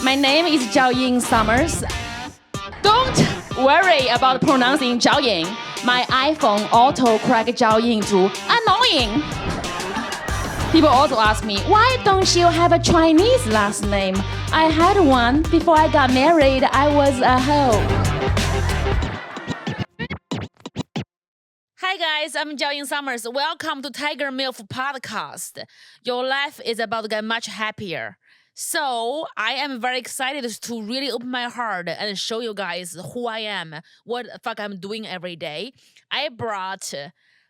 My name is Jiaoying Summers. Don't worry about pronouncing Jiaoying. My iPhone auto-correct Jiaoying to annoying. People also ask me, why don't you have a Chinese last name? I had one. Before I got married, I was a hoe. Hi guys, I'm Jiaoying Summers. Welcome to Tiger MILF Podcast. Your life is about to get much happier. So I am very excited to really open my heart and show you guys who I am, what the fuck I'm doing every day. I brought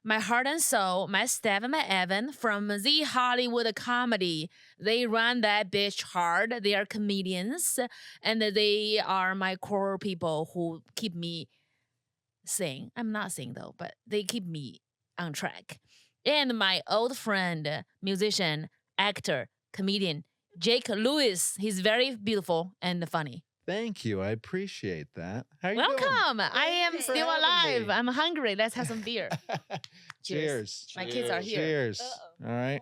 my heart and soul, my Steph and my Evan from the Hollywood Comedy. They run that bitch hard. They are comedians, and they are my core people who keep me sing. I'm not sing though, but they keep me on track. And my old friend, musician, actor, comedian, Jake Lewis. He's very beautiful and funny. Thank you. I appreciate that. How are you Welcome. doing? I am Thanks for still having alive. me. I'm hungry. Let's have some beer. Cheers. My kids are here. Cheers. Uh-oh. All right.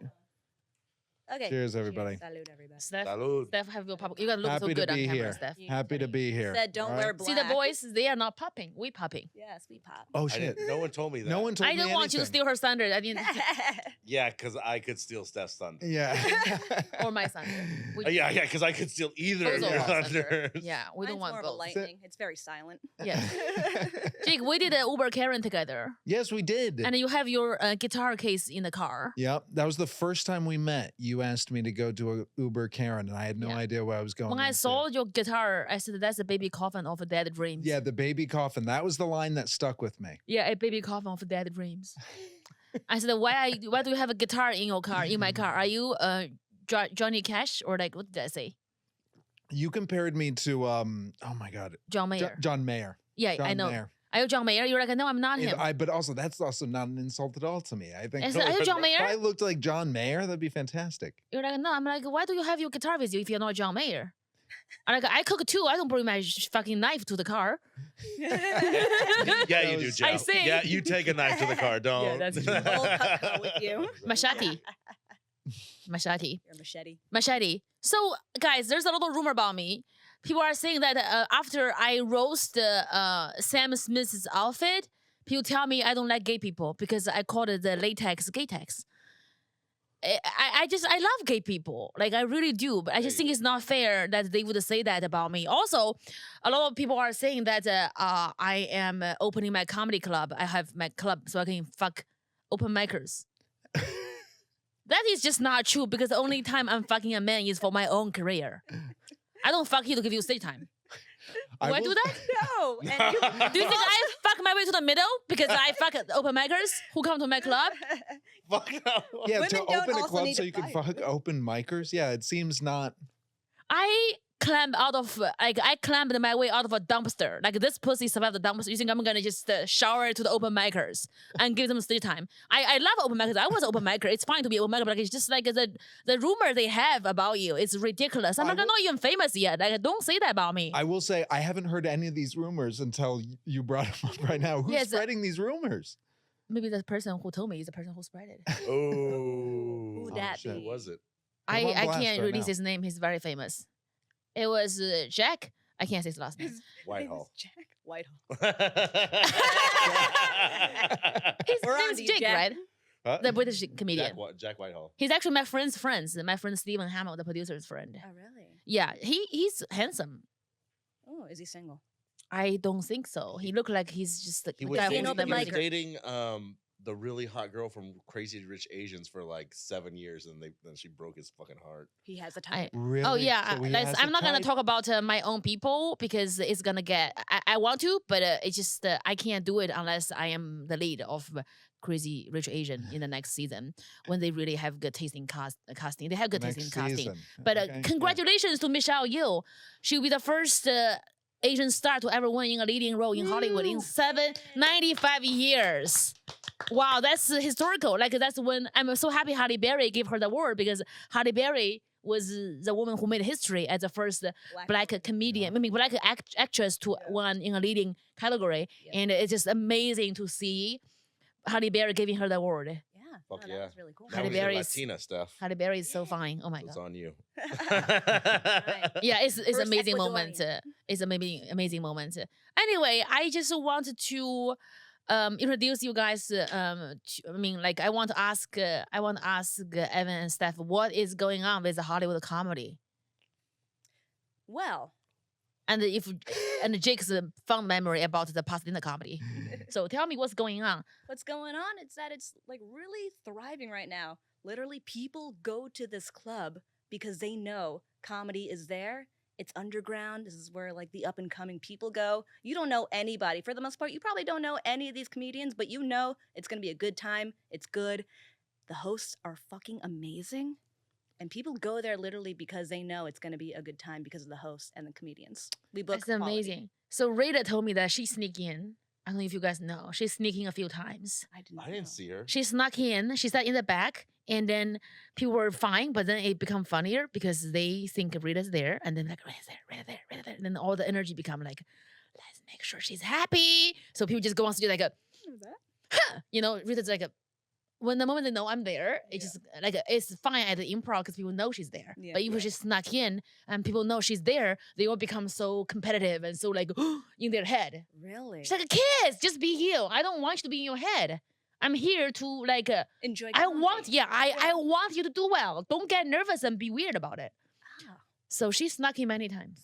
Okay. Cheers, everybody. Salute, everybody. Steph, Salud. Steph, have your pop. You gotta look Happy so to good on be camera, here. Steph. Happy to be here. Said don't All wear right. black. See the boys, they are not popping. We popping. Yes, we pop. Oh I shit. didn't- no one told me that. No one told I me don't want you to anything. steal her thunder. I mean, Yeah, because I could steal Steph's thunder. Yeah. or my thunder. We- Yeah, because I could steal either Both of of your us. thunders. Yeah, we don't Mine's want more of a both. lightning. It's very silent. Yeah. Jake, we did an Uber Karen together, Yes, we did. and you have your guitar case in the car. Yep. That was the first time we met. You asked me to go to a Uber Karen, and I had no Yeah. idea where I was going. When I into. saw your guitar, I said, "That's a baby coffin of dead dreams." Yeah, the baby coffin. That was the line that stuck with me. Yeah, a baby coffin of dead dreams. I said, why do you have a guitar in your car, in my car? Are you Johnny Cash or like, what did I say? You compared me to oh my god, John Mayer. John Mayer. Yeah, John I know. Mayer. Are you John Mayer? You're like, no, I'm not him. But also that's also not an insult at all to me. I think I said, are you John if I Mayer? looked like John Mayer, that'd be fantastic. You're like, no. I'm like, why do you have your guitar with you if you're not John Mayer? I'm like, I cook too. I don't bring my fucking knife to the car. Yeah, you do, Joe. I sing. Yeah, you take a knife to the car. Don't. that's true. Full Cutco with you. Machete. Machete. Your machete. Machete. So, guys, there's a little rumor about me. People are saying that after I roast Sam Smith's outfit, people tell me I don't like gay people because I called it the latex gay-tex. I love gay people. Like, I really do. But I just think it's not fair that they would say that about me. Also, a lot of people are saying that I am opening my comedy club. I have my club so I can fuck open micers. That is just not true because the only time I'm fucking a man is for my own career. I don't fuck you to give you stage time. Do I do that? No. And you, Do you think I fuck my way to the middle because I fuck open micers who come to my club? Fuck no. Yeah, Women to don't open a also club need so to you can fight. fuck open micers. Yeah, it seems not. I climbed out of I climbed my way out of a dumpster. Like this pussy survived the dumpster. You think I'm gonna just shower to the open micers and give them stage time? I love open micers. I was an open micer. It's fine to be open micer, but like, it's just like the rumor they have about you. It's ridiculous. I'm like, I'm not even famous yet. Like, don't say that about me. I will say I haven't heard any of these rumors until you brought them up right now. Who's Yes, spreading these rumors? Maybe the person who told me is the person who spread it. Oh. Who that shit. be? What was it? Put him on I blast can't right release now. his name. He's very famous. It was Jack. I can't say his last name. Whitehall. Jack Whitehall. His We're on name's to you, Jake, Jack. right? Huh? The British comedian. Jack Whitehall. He's actually my friend's friend. My friend Stephen Hamill, the producer's friend. Oh, really? Yeah, he's handsome. Oh, is he single? I don't think so. He looked like he's just the He guy was, who dating, owns the he was mic. dating the really hot girl from Crazy Rich Asians for like 7 years, and then she broke his fucking heart. He has a I- type. Really? Oh yeah, So he let's- has I'm a not gonna type? talk about my own people because it's gonna get. I want to, but it's just I can't do it unless I am the lead of Crazy Rich Asian in the next season when they really have good tasting casting. They have good Next tasting casting. season. But Okay, yeah. congratulations to Michelle Yeoh. She'll be the first Asian star to ever win in a leading role in Hollywood in 95 years. Wow, that's historical. Like that's when I'm so happy Halle Berry gave her the award because Halle Berry was the woman who made history as the first black comedian, I mean black actress to win in a leading category, Yeah. and it's just amazing to see Halle Berry giving her the award. Yeah. Fuck that yeah. was really cool. That Halle was your Berry's- Latina stuff. Halle Berry is so fine. Oh my It's god. on you. Yeah, it's First amazing moment. Ecuadorian. It's amazing moment. Anyway, I just wanted to introduce you guys. I mean, like I want to ask Evan and Steph, what is going on with the Hollywood comedy? Well, And Jake's fond memory about the Pasadena comedy. So tell me what's going on. what's going on? It's that it's like really thriving right now. Literally, people go to this club because they know comedy is there. It's underground. This is where like the up and coming people go. You don't know anybody. For the most part, you probably don't know any of these comedians, but you know it's going to be a good time. It's good. The hosts are fucking amazing. And people go there literally because they know it's going to be a good time because of the hosts and the comedians. We book That's quality. amazing. So Rita told me that she sneaked in. I don't know if you guys know. She's sneaking a few times. I didn't, I know. didn't see her. She snuck in. She sat in the back, and then people were fine. But then it become funnier because they think Rita's there, and then like Rita's there, Rita there, Rita there. And then all the energy become like, let's make sure she's happy. So people just go on stage like a, What was that? huh, Rita's like a. When the moment they know I'm there, Yeah. it's just like it's fine at the improv because people know she's there. Yeah. But if Right. she snuck in and people know she's there, they all become so competitive and so like in their head. Really? She's like, kids, just be you. I don't want you to be in your head. I'm here to like. Enjoy I comedy. want, yeah, I Yeah. want you to do well. Don't get nervous and be weird about it. Ah, So she snuck in many times.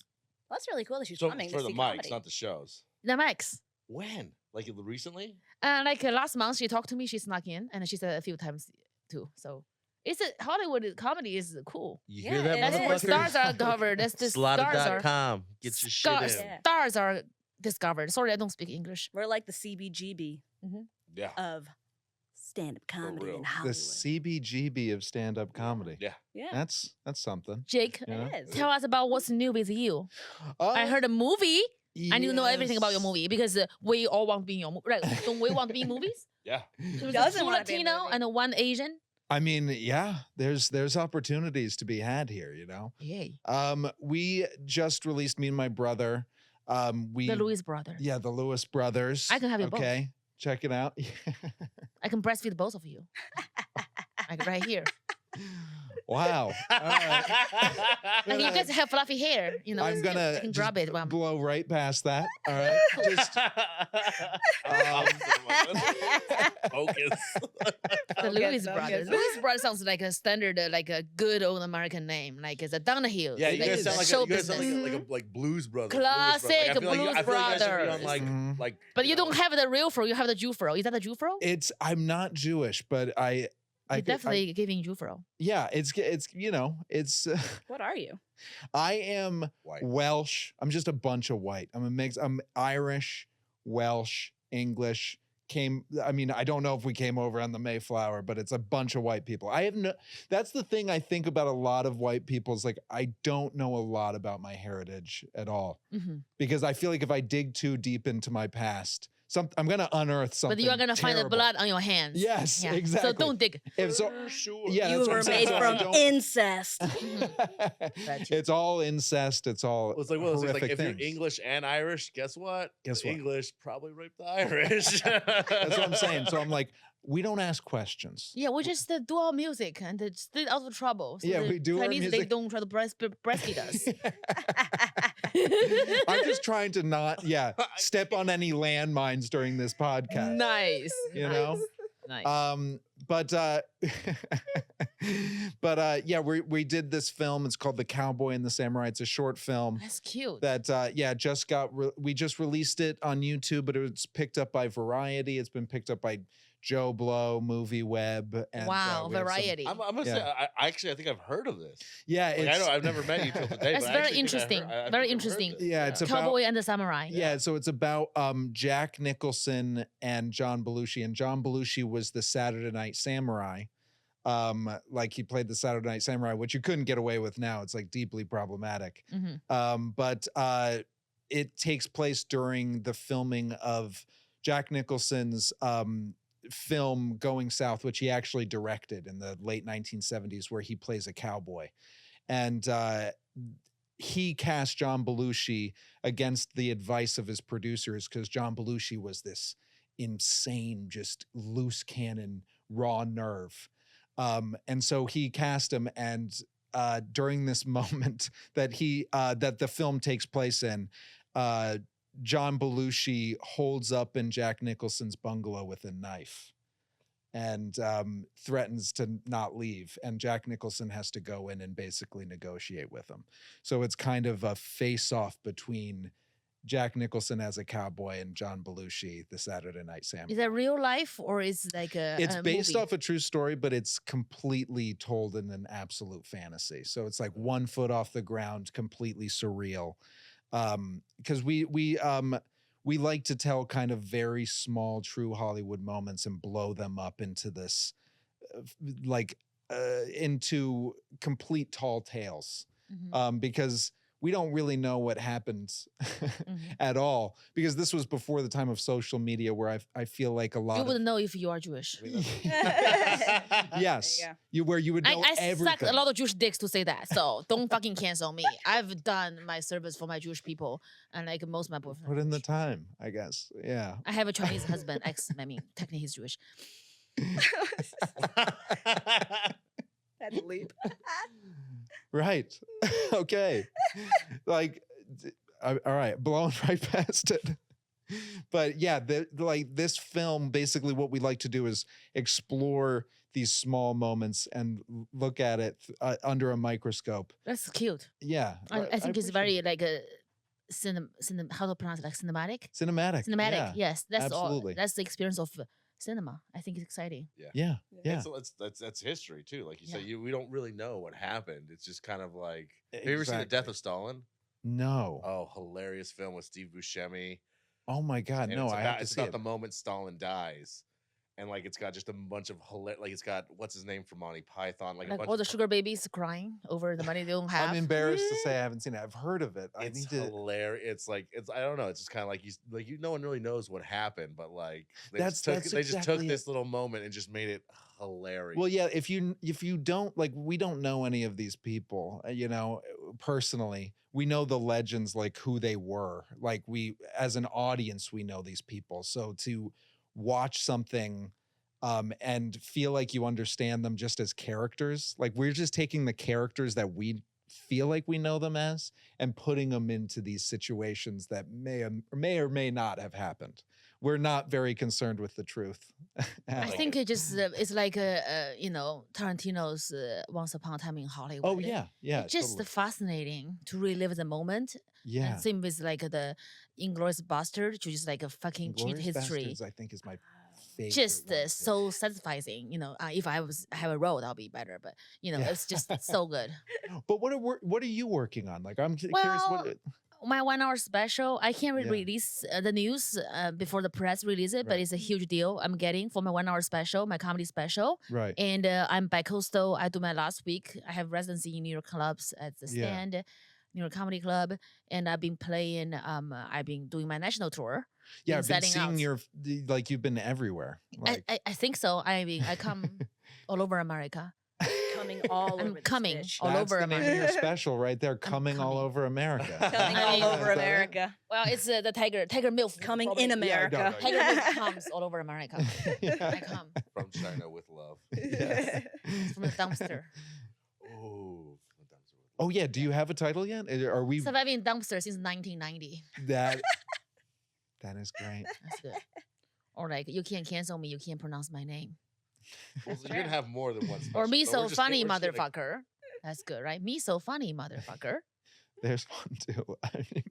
that's really cool that she's So coming for to the see mics, comedy. not the shows. The Max. When? Like recently? Like last month, she talked to me. She snuck in, and she said a few times too. So it's a Hollywood comedy is cool. You Yeah, hear that, it That's where is. stars are covered. That's the stars are Slaughter.com. Get your shit in. Yeah. stars are discovered. Sorry, I don't speak English. We're like the CBGB Yeah. of stand-up comedy real. in The Hollywood. CBGB of stand-up comedy. Yeah. Yeah, That's something. Jake, Yeah. it is. tell us about what's new with you. I heard a movie. I need to know everything about your yes. movie because we all want to be in your movie. Right? Don't we want to be in movies? Yeah. So Doesn't two wanna be in a Latino movie. and one Asian. I mean, yeah, there's opportunities to be had here, Yay. We just released, me and my brother. We The Lewis brother. Yeah, the Lewis brothers. I can have you both. Okay. Check it out. I can breastfeed both of you. Like right here. Wow. All right. Like you guys have fluffy hair, I'm gonna I can just drop it. When blow right past that. All right. Just Focus. the Lewis Focus. brothers. Lewis brothers sounds like a standard, like a good old American name. Like it's a Donahue. Yeah, It's you like guys a sound like show you guys sound business. like Blues Brothers. Classic I feel like Blues I feel like you guys should be on Brothers. like Mhm. like. But you don't have the real fro. You have the Jew fro. Is that the Jew fro? I'm not Jewish, but I You're definitely giving Jew fro. yeah, it's What are you? I am White. Welsh. I'm just a bunch of white. I'm a mix. I'm Irish, Welsh, English. I don't know if we came over on the Mayflower, but it's a bunch of white people. That's the thing I think about a lot of white people is like, I don't know a lot about my heritage at all. Mm-hmm. Because I feel like if I dig too deep into my past, I'm going to unearth something But you are gonna find the terrible. blood on your hands. Yes, Yeah. exactly. So don't dig. If so, For sure. yeah, You that's what were I'm saying. made So I from don't- incest. Gotcha. It's all incest. It's all Well, it's like one of those things, like horrific if things. you're English and Irish, guess what? Guess The what? English probably raped the Irish. That's what I'm saying. So I'm like, we don't ask questions. Yeah, we just do our music and stay out of trouble. So Yeah, the we do our Chinese, they music. don't try to breastfeed us. I'm just trying to not, step on any landmines during this podcast. Nice. You know? Nice. Yeah, we did this film. It's called The Cowboy and the Samurai. It's a short film That's cute. that just got we just released it on YouTube, but it's picked up by Variety. It's been picked up by Joe Blow, Movie Web, and wow, we have some- variety. I'm gonna say, I think I've heard of this. yeah, Like, it's I've never met you till today. That's but I very actually think I interesting. heard- I think Very I've heard interesting. this. Yeah, it's about- Cowboy and the Samurai. Yeah, so it's about Jack Nicholson and John Belushi, and John Belushi was the Saturday Night Samurai. Like he played the Saturday Night Samurai, which you couldn't get away with now. It's like deeply problematic. Mhm. But it takes place during the filming of Jack Nicholson's film Going South, which he actually directed in the late 1970s, where he plays a cowboy. And he cast John Belushi against the advice of his producers because John Belushi was this insane, just loose cannon raw nerve. And so he cast him, and during this moment that that the film takes place in, John Belushi holds up in Jack Nicholson's bungalow with a knife and threatens to not leave. And Jack Nicholson has to go in and basically negotiate with him. So it's kind of a face-off between Jack Nicholson as a cowboy and John Belushi, the Saturday Night Sandman. Is that real life or is it like It's a based movie? off a true story, but it's completely told in an absolute fantasy. So it's like 1 foot off the ground, completely surreal. Because we like to tell kind of very small, true Hollywood moments and blow them up into this, into complete tall tales. Mhm. Because we don't really know what happened at all. Because this was before the time of social media, where I feel like a lot You of wouldn't know if you are Jewish. I mean, that's- yes, There where you would know I everything. sucked a lot of Jewish dicks to say that, so don't fucking cancel me. I've done my service for my Jewish people, and like most of my boyfriends. Put are in the Jewish. time, I guess. Yeah. I have a Chinese husband. I mean, technically he's Jewish. That's a leap. Right. Okay. Like, all right, blowing right past it. But yeah, like this film, basically what we like to do is explore these small moments and look at it under a microscope. That's cute. Yeah. I think it's appreciate very it. like a how to pronounce it, like cinematic. Cinematic. Cinematic. Yeah. Yes, that's all. absolutely. That's the experience of cinema. I think it's exciting. Yeah. Yeah. That's history too. Like you Yeah. said, we don't really know what happened. It's just kind of like. Have you ever seen The Exactly. Death of Stalin? No. Oh, hilarious film with Steve Buscemi. Oh my God. And No, I have to it's see about it. the moment Stalin dies, and like it's got just a bunch of like it's got what's his name from Monty Python, like a Like bunch all the of sugar babies crying over the money they don't have. I'm embarrassed to say I haven't seen it. I've heard of it. I It's need to. hilarious. It's I don't know. It's just kind of like no one really knows what happened, but like they That's just took exactly this little moment and just made it hilarious. Well, yeah, if you don't like, we don't know any of these people, personally. We know the legends, like who they were. Like we, as an audience, we know these people. So to watch something and feel like you understand them just as characters, like we're just taking the characters that we feel like we know them as and putting them into these situations that may or may not have happened. We're not very concerned with the truth. I think it just it's like Tarantino's Once Upon a Time in Hollywood. Oh yeah, yeah. It's just totally. fascinating to relive the moment. Yeah. And same with like the Inglourious Bastard, to just like a fucking cheat Inglourious history. Bastards, I think, is my favorite. Just one. so satisfying. If I have a role, that'll be better. But Yeah. it's just so good. But what are you working on? Like, I'm curious. Well, my 1 hour special, I can't Yeah. release the news before the press release it, but Right. it's a huge deal I'm getting for my 1 hour special, my comedy special. Right. And I'm bi-coastal. I do my last week. I have residency in New York clubs at the Yeah. Stand, New York Comedy Club, and I've been playing. I've been doing my national tour. Yeah, I've been setting seeing out. like you've been everywhere. Like, I think so. I come all over America. Coming all I'm over this coming bitch. all that's over the name of America. your special right there. Coming all coming. over America. Coming I all mean- over Is that it? America. Well, it's the Tiger MILF. Coming probably. in no, America. no, Tiger MILF comes all over America. I Yeah. come From China with love. Yes. from the dumpster. Oh, Oh yeah. Do you have a title yet? Are we Surviving dumpster since 1990. that? That is great. That's good. Or like, you can't cancel me. You can't pronounce my name. Well, so you're gonna have more than one. Or special, me so so we're just- funny, we're just gonna- motherfucker. That's good, right? Me so funny, motherfucker. There's one too. I mean,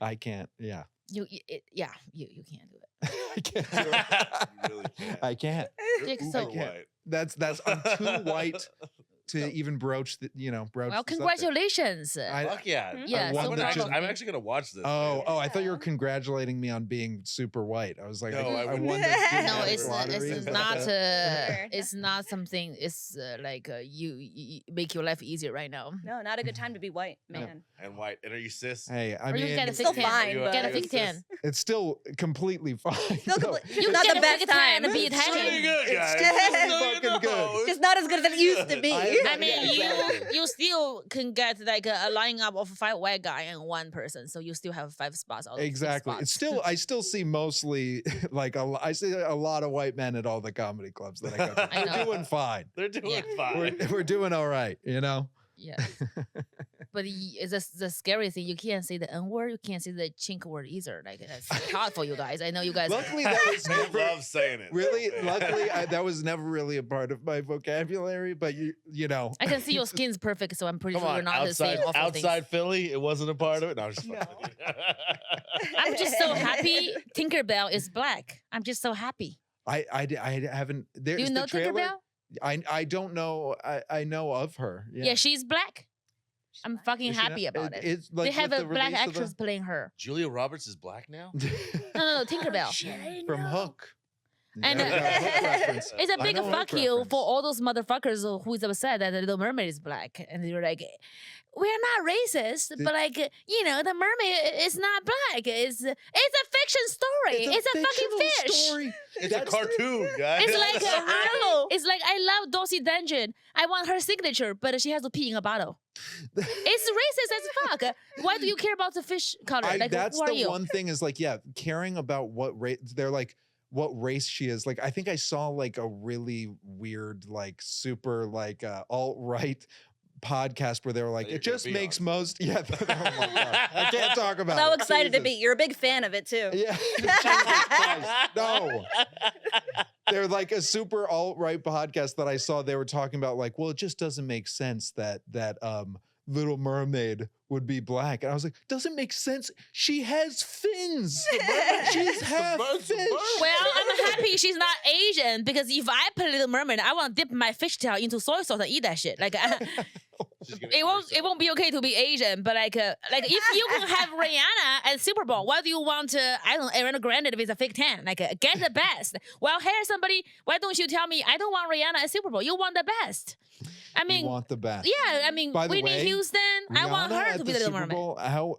I can't. Yeah, You can't do it. I can't do it. You really can't. I can't. You're Dick, uber so- white. That's I'm too white to even broach the broach. Well, the subject. congratulations. Fuck yeah. Yeah, so I'm actually gonna watch this. Oh, man. I thought you were congratulating me on being super white. I was like, No, I I wouldn't. won No, this No, genetic it's lottery. Is that not. the- It's not something. It's like you make your life easier right now. No, not a good time to be white, man. And white. And are you cis? Hey, I Or you mean, get a Still thick tan. fine, but- Get a Are you thick tan. It's still completely fine. Still though. You not get the a best big tan time. and be It's pretty Italian. good, guys. It's Just so fucking you good. know, Just not as good as it used to be. I mean, Exactly. you still can get like a lineup of 5 white guy and 1 person, so you still have 5 spots. Out of 6 Exactly. It's spots. still I still see mostly like I see a lot of white men at all the comedy clubs that I go to. I We're know. doing fine. They're doing Yeah. fine. We're doing all right, you know? Yeah. But it's the scary thing. You can't say the N word. You can't say the chink word either. Like that's hard for you guys. I know you guys. Luckily that was They never love saying it. really luckily that was never really a part of my vocabulary, but you know. I can see your skin's perfect, so I'm pretty Come sure you're on, not outside, the same awful things. outside Philly, it wasn't a part of it. No, I'm just No. fucking with you. I'm just so happy. Tinkerbell is black. I'm just so happy. I haven't there's Do you know the trailer. Tinkerbell? I don't know. I know of her. Yeah, she's black. I'm fucking Is she not- happy about it. It's They like have with a the black release of actress playing her. Julia Roberts is black now. No, Tinkerbell. from Hook. And, Yeah, Hook reference. It's a I big know fuck Hook you reference. for all those motherfuckers who is upset that the Little Mermaid is black, and you're like, we're not racist, but like you know, the mermaid is not black. It's a fiction story. It's a fucking fictional fish. story. It's a That's- cartoon, guys. It's like real. it's like I love Dorothy Dungeon. I want her signature, but she has to pee in a bottle. It's racist as fuck. Why do you care about the fish color? Like, that's who are the you? one thing is like, yeah, caring about what race they're like, what race she is. Like, I think I saw like a really weird, like super like alt-right podcast where they were like, That you're it gonna just be makes on. most oh my God. I can't talk about So it. excited to Jesus. be. You're a big fan of it too. Yeah. Jesus Christ. No. They're like a super alt-right podcast that I saw. They were talking about like, well, it just doesn't make sense that Little Mermaid would be black. And I was like, doesn't make sense. She has fins. She's half bird's a fish. bird. Well, I'm happy she's not Asian because if I play Little Mermaid, I want to dip my fishtail into soy sauce and eat that shit. Like, She's gonna it eat won't herself. be okay to be Asian, but like if you can have Rihanna at Super Bowl, why do you want I don't know, Ariana Grande with a fake tan? Like get the best. Well, here's somebody. Why don't you tell me I don't want Rihanna at Super Bowl? You want the best. I mean, You want the best. yeah. I mean, By the Whitney way, Houston. I want Rihanna her at to be the the Little Super Mermaid. Bowl.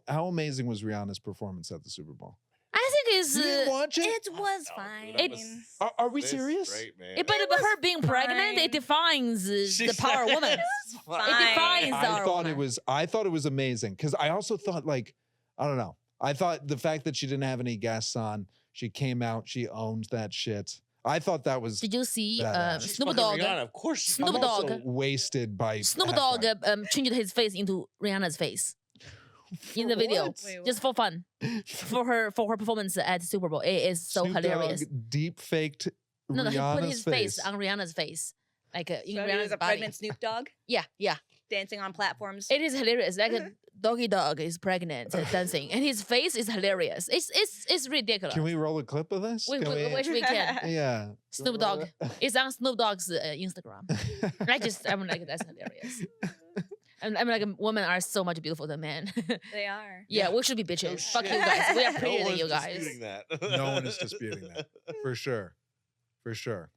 How amazing was Rihanna's performance at the Super Bowl? I think it's. You didn't watch it? It was No, fine. dude, that It's- was Are we this serious? Great, man. But her being pregnant, it fine. defines the She's- power of woman. It's fine. It defines I our thought woman. I thought it was amazing because I also thought like I don't know. I thought the fact that she didn't have any guests on, she came out, she owned that shit. I thought that was Did you see Badass. She's Snoop fucking Dogg? Rihanna. Of course, she's Snoop I'm also Dogg. wasted by Snoop halftime. Dogg changed his face into Rihanna's face in the video, What? Wait, just for fun, for her performance at Super Bowl. It is so Snoop hilarious. Dogg deep faked No, he Rihanna's put his face on Rihanna's face, like in So he Rihanna's was a body. pregnant Snoop Dogg Yeah, yeah. dancing on platforms. It is hilarious. Like a doggy dog is pregnant dancing, and his face is hilarious. It's ridiculous. Can we roll a clip of this? We Can wish we can. Yeah. Snoop Dogg. It's on Snoop Dogg's Instagram. I'm like, that's hilarious. I'm like, women are so much beautiful than men. They are. Yeah, Yeah. we should be bitches. No Fuck shit. you guys. We are No prettier than one's you guys. disputing that. No one is disputing that. For sure. For sure.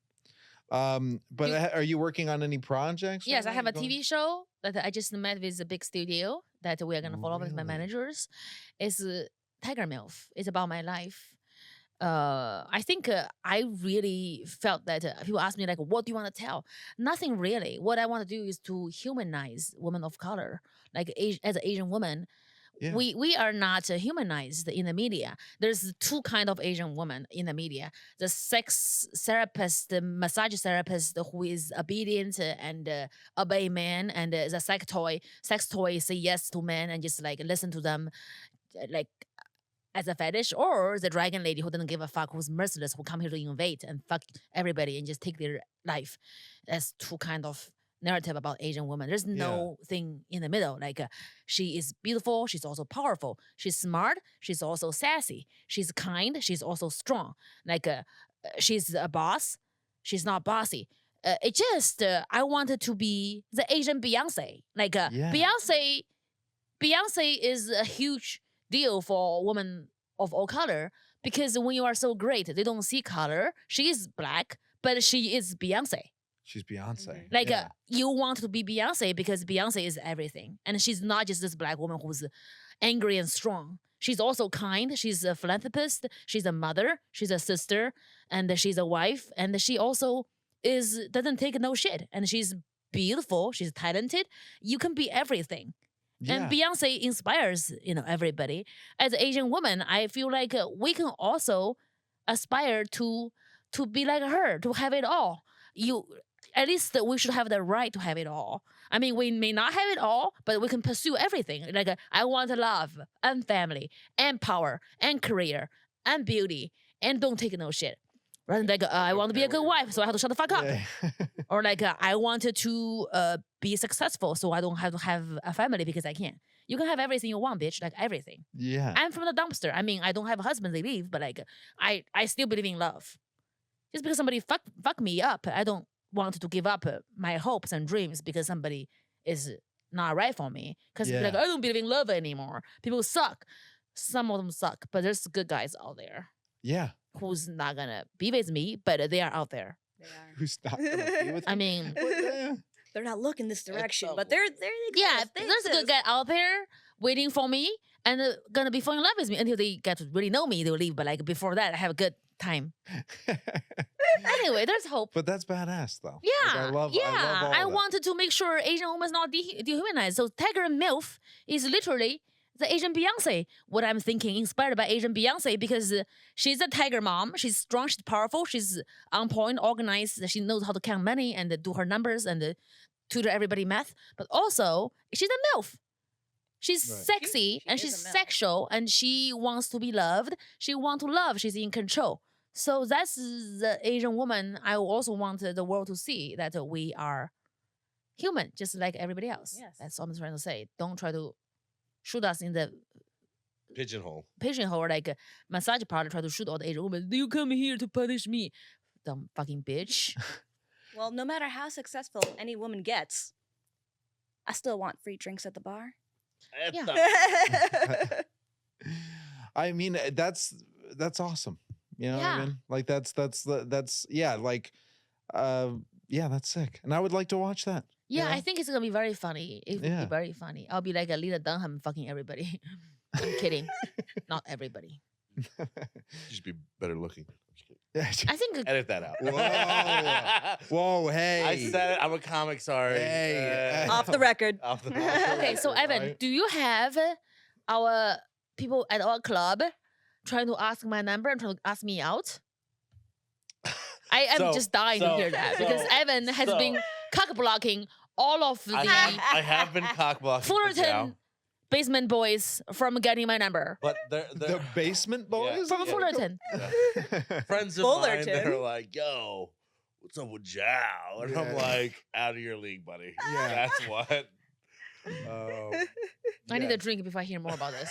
But You- are you working on any projects? Yes, I right have now? a TV show that I just met with a big studio that we are gonna follow up with my Really? managers. It's Tiger MILF. It's about my life. I think I really felt that people ask me like, "What do you want to tell?" Nothing really. What I want to do is to humanize women of color, like as an Asian woman. Yeah. We are not humanized in the media. There's two kind of Asian women in the media: the sex therapist, the massage therapist who is obedient and obey men, and the sex toy say yes to men and just like listen to them, like as a fetish, or the dragon lady who doesn't give a fuck, who's merciless, who come here to invade and fuck everybody and just take their life. That's two kind of narrative about Asian women. There's no thing in the middle. Like she is beautiful, she's also powerful. She's smart, she's also sassy. She's kind, she's also strong. Like she's a boss, she's not bossy. It just I wanted to be the Asian Beyonce. Like Yeah. Beyonce is a huge deal for women of all color because when you are so great, they don't see color. She is black, but she is Beyonce. She's Beyonce. Like yeah. you want to be Beyonce because Beyonce is everything, and she's not just this black woman who's angry and strong. She's also kind. She's a philanthropist. She's a mother. She's a sister, and she's a wife. And she also doesn't take no shit. And she's beautiful. She's talented. You can be everything. And Beyonce inspires, everybody. As an Asian woman, I feel like we can also aspire to be like her, to have it all. At least we should have the right to have it all. I mean, we may not have it all, but we can pursue everything. Like I want love and family and power and career and beauty and don't take no shit. Rather than like I want to be a good wife, so I have to shut the fuck up. Or like I wanted to be successful, so I don't have to have a family because I can't. You can have everything you want, bitch. Like everything. Yeah. I'm from the dumpster. I mean, I don't have a husband, they leave, but like I still believe in love. Just because somebody fuck me up, I don't want to give up my hopes and dreams because somebody is not right for me. Because like I don't believe in love anymore. People suck. Some of them suck, but there's good guys out there. Yeah. Who's not gonna be with me, but they are out there. They are. Who's not gonna be with I mean, They're not looking this direction, so but they're yeah, there's a good guy out there waiting for me and gonna be falling in love with me until they get to really know me. They'll leave, but like before that, I have a good time. Anyway, there's hope. But that's badass though. Yeah, Like, I love all I of that. wanted to make sure Asian women's not dehumanized. So Tiger MILF is literally the Asian Beyonce. What I'm thinking, inspired by Asian Beyonce, because she's a tiger mom. She's strong, she's powerful, she's on point, organized. She knows how to count money and do her numbers and tutor everybody math. But also, she's a MILF. She's Right. sexy She and is she's a MILF. sexual and she wants to be loved. She wants to love. She's in control. So that's the Asian woman I also want the world to see, that we are human, just like everybody else. Yes. That's all I'm trying to say. Don't try to shoot us in the Pigeonhole. pigeonhole or like a massage parlor, try to shoot all the Asian women. You come here to punish me. Dumb fucking bitch. Well, no matter how successful any woman gets, I still want free drinks at the bar. Yeah. I mean, that's awesome. You know what I Yeah. mean? Like that's yeah, like yeah, that's sick. And I would like to watch that. Yeah, Yeah. I think it's gonna be very funny. It would Yeah. be very funny. I'll be like a Lita Dunham fucking everybody. I'm kidding. Not everybody. You should be better looking. I'm just kidding. I think Edit that out. Whoa, hey. I said it. I'm a comic. Sorry. Hey. Off the record. Off the okay, so Evan, Right? do you have our people at our club trying to ask my number and trying to ask me out? I am So- just dying to hear that because so- Evan has been cock blocking all of the I have been cock blocking for Jiao, Fullerton basement boys from getting my number. but they're The basement boys? From Yeah. Fullerton. friends of mine that Fullerton. are like, "Yo, what's up with Jiao?" And I'm Yeah. like, "Out of your league, buddy." Yeah. That's what. Oh. I need yeah. a drink before I hear more about this.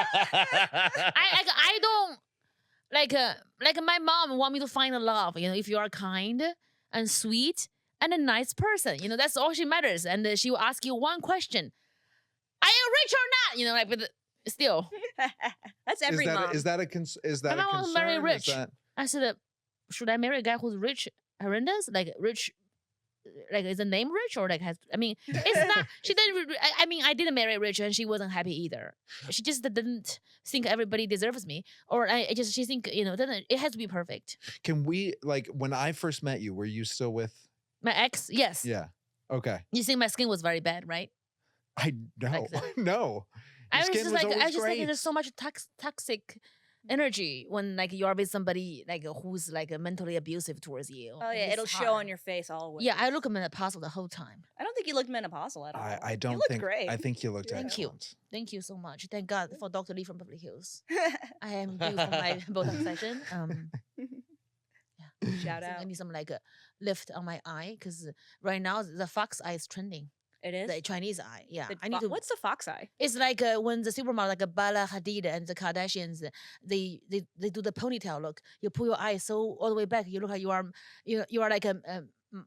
I don't like my mom want me to find a love. If you are kind and sweet and a nice person, that's all she matters. And she will ask you one question: are you rich or not? But still, That's every mom. Is that a concern? My mom was very rich. Is that, I said, should I marry a guy who's rich, horrendous, like rich? Like, is the name rich or like has? I mean, it's not. She didn't. I mean, I didn't marry rich, and she wasn't happy either. She just didn't think everybody deserves me, or she think doesn't. It has to be perfect. can we, like, when I first met you, were you still with? My ex, yes. Yeah. Okay. You think my skin was very bad, right? I no. Like that. No. I Your was skin just like, I always just like great. there's so much toxic energy when like you are with somebody like who's like mentally abusive towards you. Oh yeah, It's it'll show hard. on your face always. Yeah, I look menopausal the whole time. I don't think you looked menopausal at all. I don't you looked think. great. I think you looked Thank you. excellent. Thank you so much. Thank God for Dr. Lee from Beverly Hills. I am due for my Botox session. Shout So I out. need some like a lift on my eye because right now the fox eye is trending. It is. The Chinese eye. Yeah, The I need to. What's the fox eye? It's like when the supermodel like Bella Hadid and the Kardashians, they do the ponytail look. You pull your eye so all the way back. You look like you are like a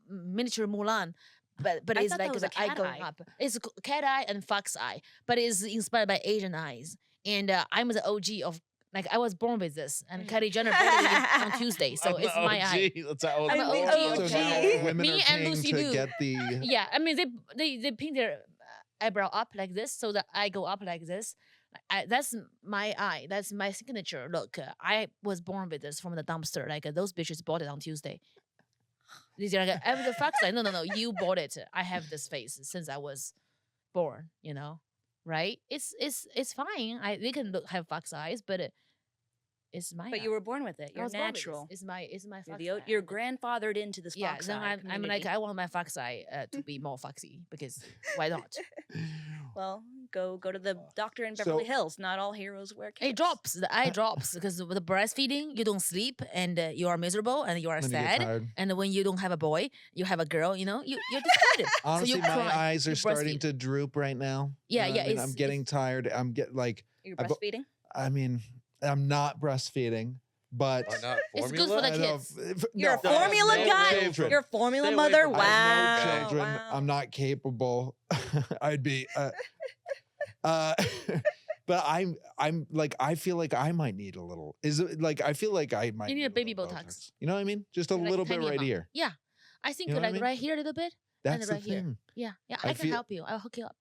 miniature Mulan. But I it's thought that like was the a eye cat going eye. up. It's cat eye and fox eye, but it's inspired by Asian eyes. And I'm the OG of like I was born with this, and Kylie Jenner born with it on Tuesday, so I'm it's the my eye. OG. That's how I'm the an OG. OG. So now women Me are and paying Lucy to Liu. get the. Yeah, I mean they paint their eyebrow up like this, so the eye go up like this. That's my eye. That's my signature. Look, I was born with this from the dumpster. Like those bitches bought it on Tuesday. These are like, I was a fox eye. No. You bought it. I have this face since I was born. Right? It's fine. They can have fox eyes, but it's my. But you were born with it. I You're was born with natural. this. It's my fox You're, eye. you're grandfathered into this Yeah, fox then eye I'm like, community. I want my fox eye to be more foxy because why not? Well, go to the doctor in So- Beverly Hills. Not all heroes wear capes. It drops. The eye drops because with the breastfeeding, you don't sleep and you are miserable and you are When you get sad. tired. And when you don't have a boy, you have a girl. You're disappointed. Honestly, so you my cry, eyes you are starting breastfeed. to droop right now. Yeah, You know what yeah, I mean? it's- I'm getting tired. I'm You're I've- breastfeeding. I mean, I'm not breastfeeding, but Why not? It's good Formula? for the I know kids. You're a no, I have formula no guy. children. You're a formula Stay away mother. from Wow. that. I have no wow. children. I'm not capable. I'd be. But I'm like I feel like I might need a little. Is it like I feel like I might You need a baby little Botox. You know what I mean? Just a Like little bit tiny right amount. here. Yeah, I think You know what I like mean? right here a little bit. That's the right here. thing. Yeah, I I can feel- help you. I'll hook you up.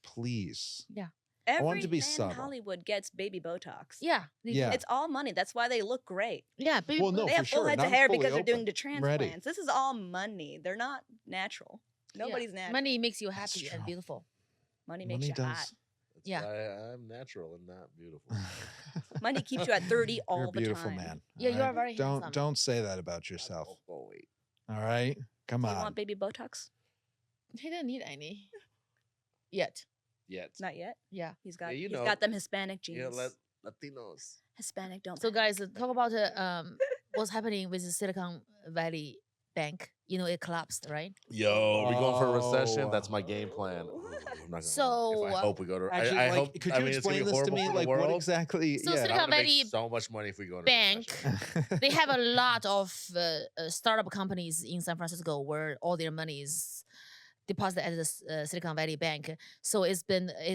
Please. Every want it to be man in subtle. Hollywood gets baby Botox. Yeah, Yeah. It's all money. That's why they look great. yeah. Baby Well, no, They for have full sure, heads of not hair fully because they're doing open. the I'm ready. transplants. This is all money. They're not natural. Nobody's natural. Money makes you That's happy and true. beautiful. Money makes Money you does. hot. That's Yeah. why I'm natural and not beautiful. Money keeps you at 30 all You're a the beautiful time. man. Yeah, all you are right? very Don't handsome. don't say that about yourself. Oh, wait. All right, come Do you on. want baby Botox? He didn't need any yet. Yet. Not yet. Yeah. He's got you he's know. got them Hispanic genes. Yeah, Latinos. Hispanic don't. So panic. guys, talk about what's happening with the Silicon Valley Bank. It collapsed, right? Yo, are we going for a recession? Oh. That's my game plan. Ooh, I'm not gonna So, if I hope we go to. Actually, I like, hope. could I you mean, it's gonna explain be this to horrible me? for the Like, what world, exactly? So yeah. but Silicon I'm gonna Valley make so much money if we go into Bank. recession. They have a lot of startup companies in San Francisco where all their money is deposited at the Silicon Valley Bank. So it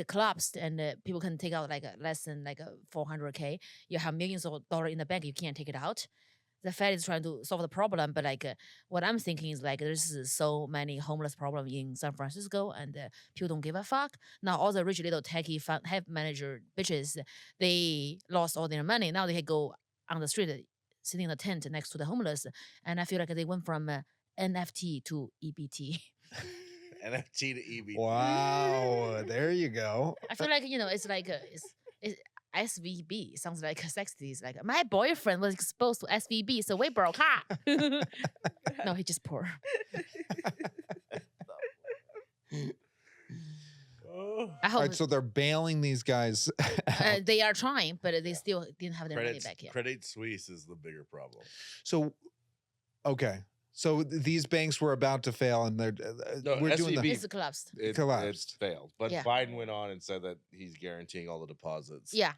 collapsed, and people can take out like less than like 400K. You have millions of dollars in the bank, you can't take it out. The Fed is trying to solve the problem, but like what I'm thinking is like there's so many homeless problem in San Francisco, and people don't give a fuck. Now all the rich little techie head manager bitches, they lost all their money. Now they can go on the street, sitting in a tent next to the homeless, and I feel like they went from NFT to EBT. NFT to EB. Wow, there you go. I feel like it's like it's SVB. Sounds like sexy. It's like my boyfriend was exposed to SVB, so we broke up. No, he just poor. Oh. I All hope right, so they're bailing these guys. out. they are trying, but they still didn't have their money Credit, back yet. Credit Suisse is the bigger problem. So, okay, so these banks were about to fail, and they're No, we're doing SVB. It's collapsed. It Collapsed. failed, but Yeah. Biden went on and said that he's guaranteeing all the deposits. Yeah.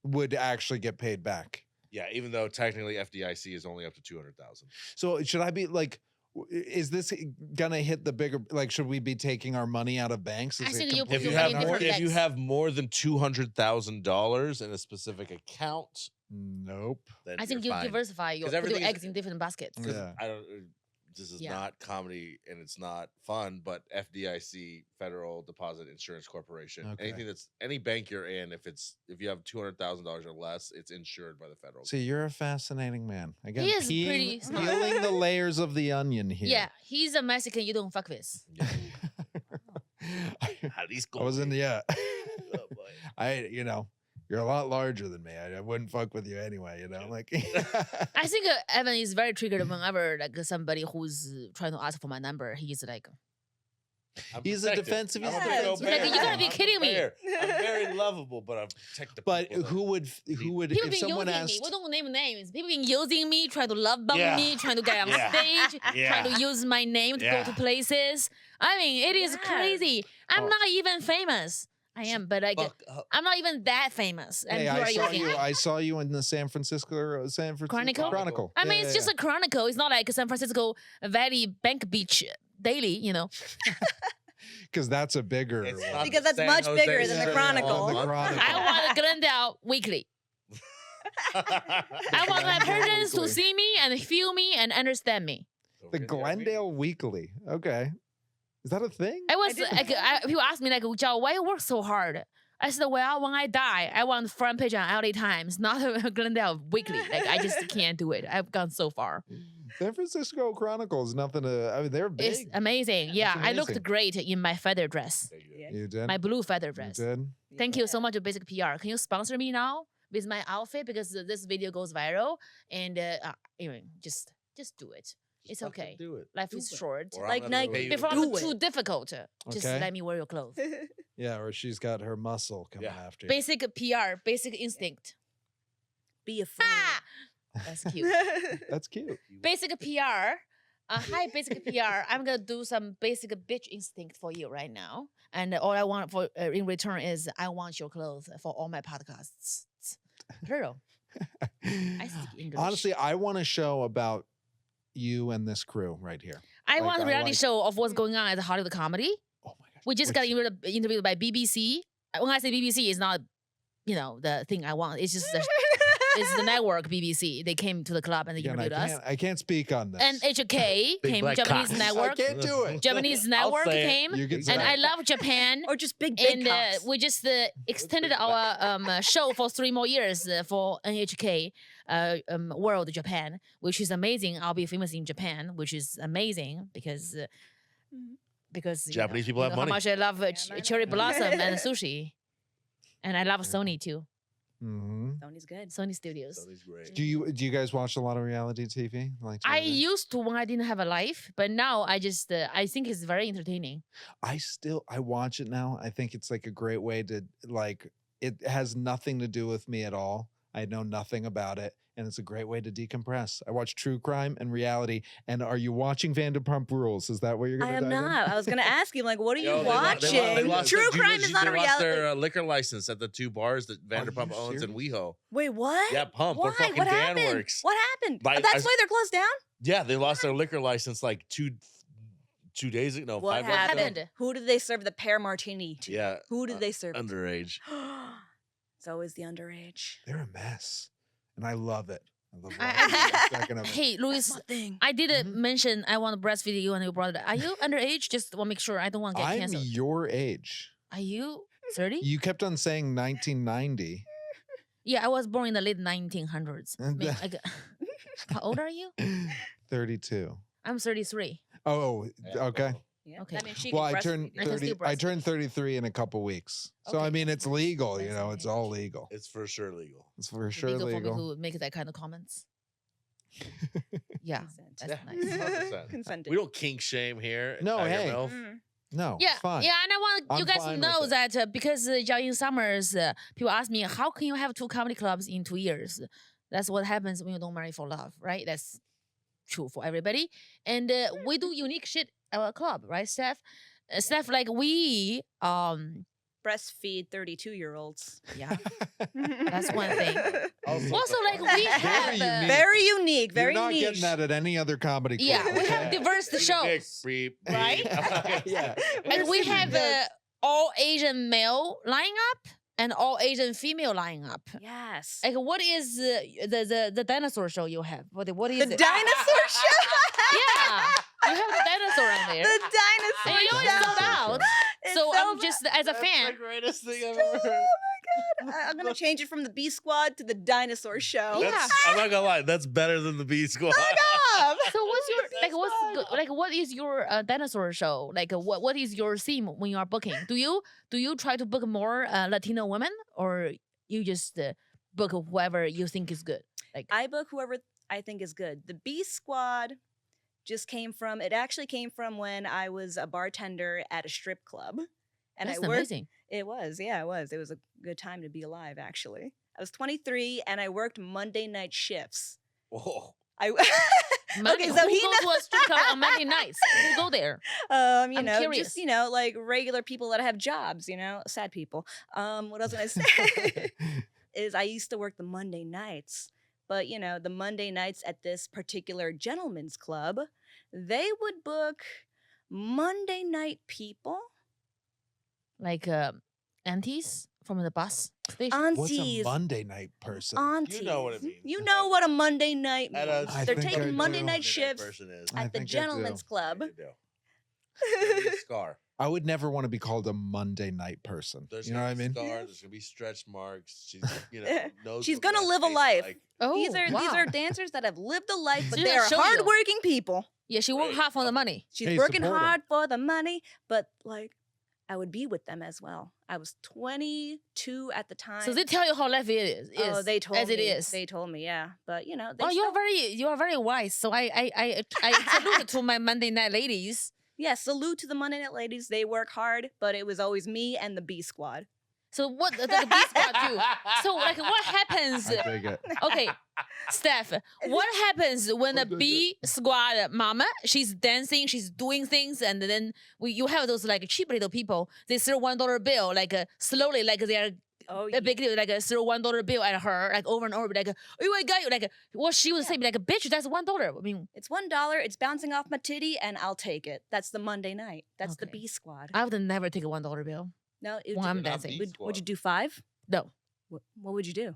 would actually get paid back. Yeah, even though technically FDIC is only up to 200,000. So should I be like? Is this gonna hit the bigger? Like, should we be taking our money out of banks? Is I it think you put If your you money have in more, different if you banks. have more than $200,000 in a specific account, Nope. then I think you're you fine. diversify your 'Cause put your everything is- eggs in different baskets. Because Yeah. I don't. This is Yeah. not comedy and it's not fun, but FDIC, Federal Deposit Insurance Corporation, Okay. anything that's any bank you're in, if you have $200,000 or less, it's insured by the federal. See, you're a fascinating man. Again, is pretty smart. peeling the layers of the onion here. Yeah, he's a Mexican you don't fuck with. I was in the yeah. Oh, boy. You're a lot larger than me. I wouldn't fuck with you anyway. Like. I think Evan is very triggered whenever like somebody who's trying to ask for my number. He's like, I'm He's a protected. defensive- I'm a Yes. big old He's like, bear. "You gotta be I'm a kidding me." bear. I'm very lovable, but I'm protected. But who would people if been someone using asked? me. We don't name names. People been using me, trying to love bomb Yeah. me, trying to get on Yeah. stage, Yeah. trying to use my name to go Yeah. to places. I mean, it is Yes. crazy. I'm Oh. not even famous. I am, but like Fuck up. I'm not even that famous. And Hey, you I are saw using you. me. I saw you in the San Francisco Chronicle? Chronicle. I mean, it's just a chronicle. It's not like San Francisco Valley Bank Beach Daily, because that's a bigger. It's one. not Because that's San much Jose bigger than the City Chronicle. The Month. Chronicle. I want Glendale Weekly. I want my Glendale parents to Weekly. see me and feel me and understand me. The Glendale Weekly. Okay, is that a thing? I was didn't like, know. people ask me like, Jiao, why you work so hard? I said, well, when I die, I want front page on LA Times, not Glendale Weekly. Like, I just can't do it. I've gone so far. San Francisco Chronicle is nothing to. I mean, they're big. It's amazing. Yeah, I looked amazing. great in my feather dress, Yeah. You did. my blue feather You dress. did. Thank you so much to Basic PR. Can you sponsor me now with my outfit because this video goes viral? And anyway, just do it. It's fucking okay. Do it. Life Do is it. short. Or I'm Like gonna Nike. pay you to Before do I'm Do too it. difficult, just Okay. let me wear your clothes. Yeah, or she's got her muscle coming Yeah. after you. Basic PR, basic instinct. Be afraid. Ah! That's cute. That's cute. Basic PR. Hi, Basic PR. I'm gonna do some basic bitch instinct for you right now, and all I want for in return is I want your clothes for all my podcasts. Plural. I speak English. Honestly, I want a show about you and this crew right here. I like, want a I reality like- show of what's going on at the Hollywood Comedy. Oh my gosh. We just Which- got interviewed by BBC. When I say BBC, it's not, the thing I want. It's just it's the network BBC. They came to the club and they Again, interviewed us. I can't speak on this. And HK Big came, black Japanese cocks. network. I can't do it. Japanese I'll network say it. came. You can say And it. I love Japan. Or just big And cocks. we just extended our show for 3 more years for NHK World Japan, which is amazing. I'll be famous in Japan, which is amazing because Mhm. Japanese people have how money. much I love I cherry know. blossom and sushi, and I love Sony too. Mhm. Sony's good. Sony Studios. So he's great. Do you guys watch a lot of reality TV? Like I Jordan? used to when I didn't have a life, but now I just I think it's very entertaining. I watch it now. I think it's like a great way to like. It has nothing to do with me at all. I know nothing about it, and it's a great way to decompress. I watch true crime and reality. And are you watching Vanderpump Rules? Is that what you're I gonna? am dive in? not. I was gonna ask you, like, what are you Yo, they lo- watching? they lost True their- crime is not a They lost their reality. liquor license at the 2 bars that Vanderpump owns in serious? WeHo. Wait, what? Yeah, Pump. Why? Where fucking What Dan happened? works. What happened? Like, That's I- why they're closed down. Yeah, they lost their liquor license like 2 days ago. No, What 5 months ago. happened? Who did they serve the pear martini to? Yeah, Who did they serve? it to? underage. It's always the underage. They're a mess, and I love it. I love I- every second of it. Hey, Luis, That's my thing. I did Mhm. mention I want to breastfeed you and your brother. Are you underage? Just want to make sure I don't want to get I'm canceled. your age. Are you 30? You kept on saying 1990. Yeah, I was born in the late 1900s. And May- the- I got- How old are you? 32. I'm 33. Oh, okay. Yeah. Okay. I mean, she Well, can I breastfeed turned you. I can 30. still I breastfeed. turned 33 in a couple weeks. So I Okay. mean, it's legal. You That's know, an it's all age. legal. It's for sure legal. It's for sure Legal for legal. me to make that kind of comments. Yeah, Consent. that's Yeah. nice. 100%. Consented. We don't kink shame here. at No, Tiger hey. Milf. Mm. No, Yeah, it's fine. yeah, and I want you I'm guys to fine with know it. that because Jiaoying Summers, people ask me, how can you have 2 comedy clubs in 2 years? That's what happens when you don't marry for love, right? That's true for everybody. And we do unique shit at our club, right, Steph? Steph, like we, Breastfeed 32-year-olds. yeah. That's one thing. Also, like we Very have, unique. Very unique. Very You're not niche. getting that at any other comedy club. yeah, we have okay? diverse Eat a dick, shows. beep, Right? beep. Yeah. Like we have Yes. all Asian male lying up and all Asian female lying up. Yes. Like, what is the dinosaur show you have? What is The it? dinosaur show. Yeah, you have the dinosaur on there. The dinosaur And you know show. it's sold out. It's So sold I'm out. just as a That's fan. the greatest thing I've ever heard. I'm gonna change it from the B Squad to the Dinosaur Show. Yeah. I'm not gonna lie, that's better than the B Squad. Stop. So what's your like? What's fun. like? What is your dinosaur show? Like, what is your theme when you are booking? Do you try to book more Latino women, or you just book whoever you think is good? Like, I book whoever I think is good. The B Squad actually came from when I was a bartender at a strip club. And that's I worked amazing. It was, yeah, it was. It was a good time to be alive, actually. I was 23 and I worked Monday night shifts. Whoa. I Monday, so who he goes to a strip club on Monday nights? Who go there? you I'm know, curious. just like regular people that have jobs, sad people. What else was I say? Is I used to work the Monday nights, but the Monday nights at this particular gentleman's club, they would book Monday night people, Like aunties from the bus station. What's a aunties, Monday night person? aunties. You know what it means. You know what a Monday night At means. a- I They're think I taking do. Monday Monday night shifts Person is. I at the think I do. gentleman's club. You do. Maybe a scar. I would never want to be called a Monday night person. There's You know what I gonna be mean? Scars, there's gonna be stretch marks. She's knows She's what gonna that live a tastes life. like. Oh, these wow. are dancers that have lived a life, but She's they gonna are show you. hardworking people. Yeah, she worked Right. hard for the money. She's Hey, working support 'em. hard for the money, but like I would be with them as well. I was 22 at the time. So they tell you how life is. Oh, they told as me. it is. They told me, yeah. But you know, they Oh, still- you are very wise. So I salute to my Monday night ladies. yeah. Salute to the Monday Night Ladies. They work hard, but it was always me and the B Squad. So what the B squad do? So like what happens? I dig it. Okay, Steph, what happens when the What does B squad mama, she's dancing, she's doing things, and then you have those like cheap little people, they throw $1 bill, like slowly, like they're Oh, a big deal, like throw $1 bill at her, like over and over, like, oh, I got you, like, what she would say, like, bitch, that's $1. I mean, It's $1. It's bouncing off my titty, and I'll take it. That's the Monday night. That's the Okay. B Squad. I would never take a $1 bill. No, when I'm Not dancing. B would you squad. do 5? No, What would you do?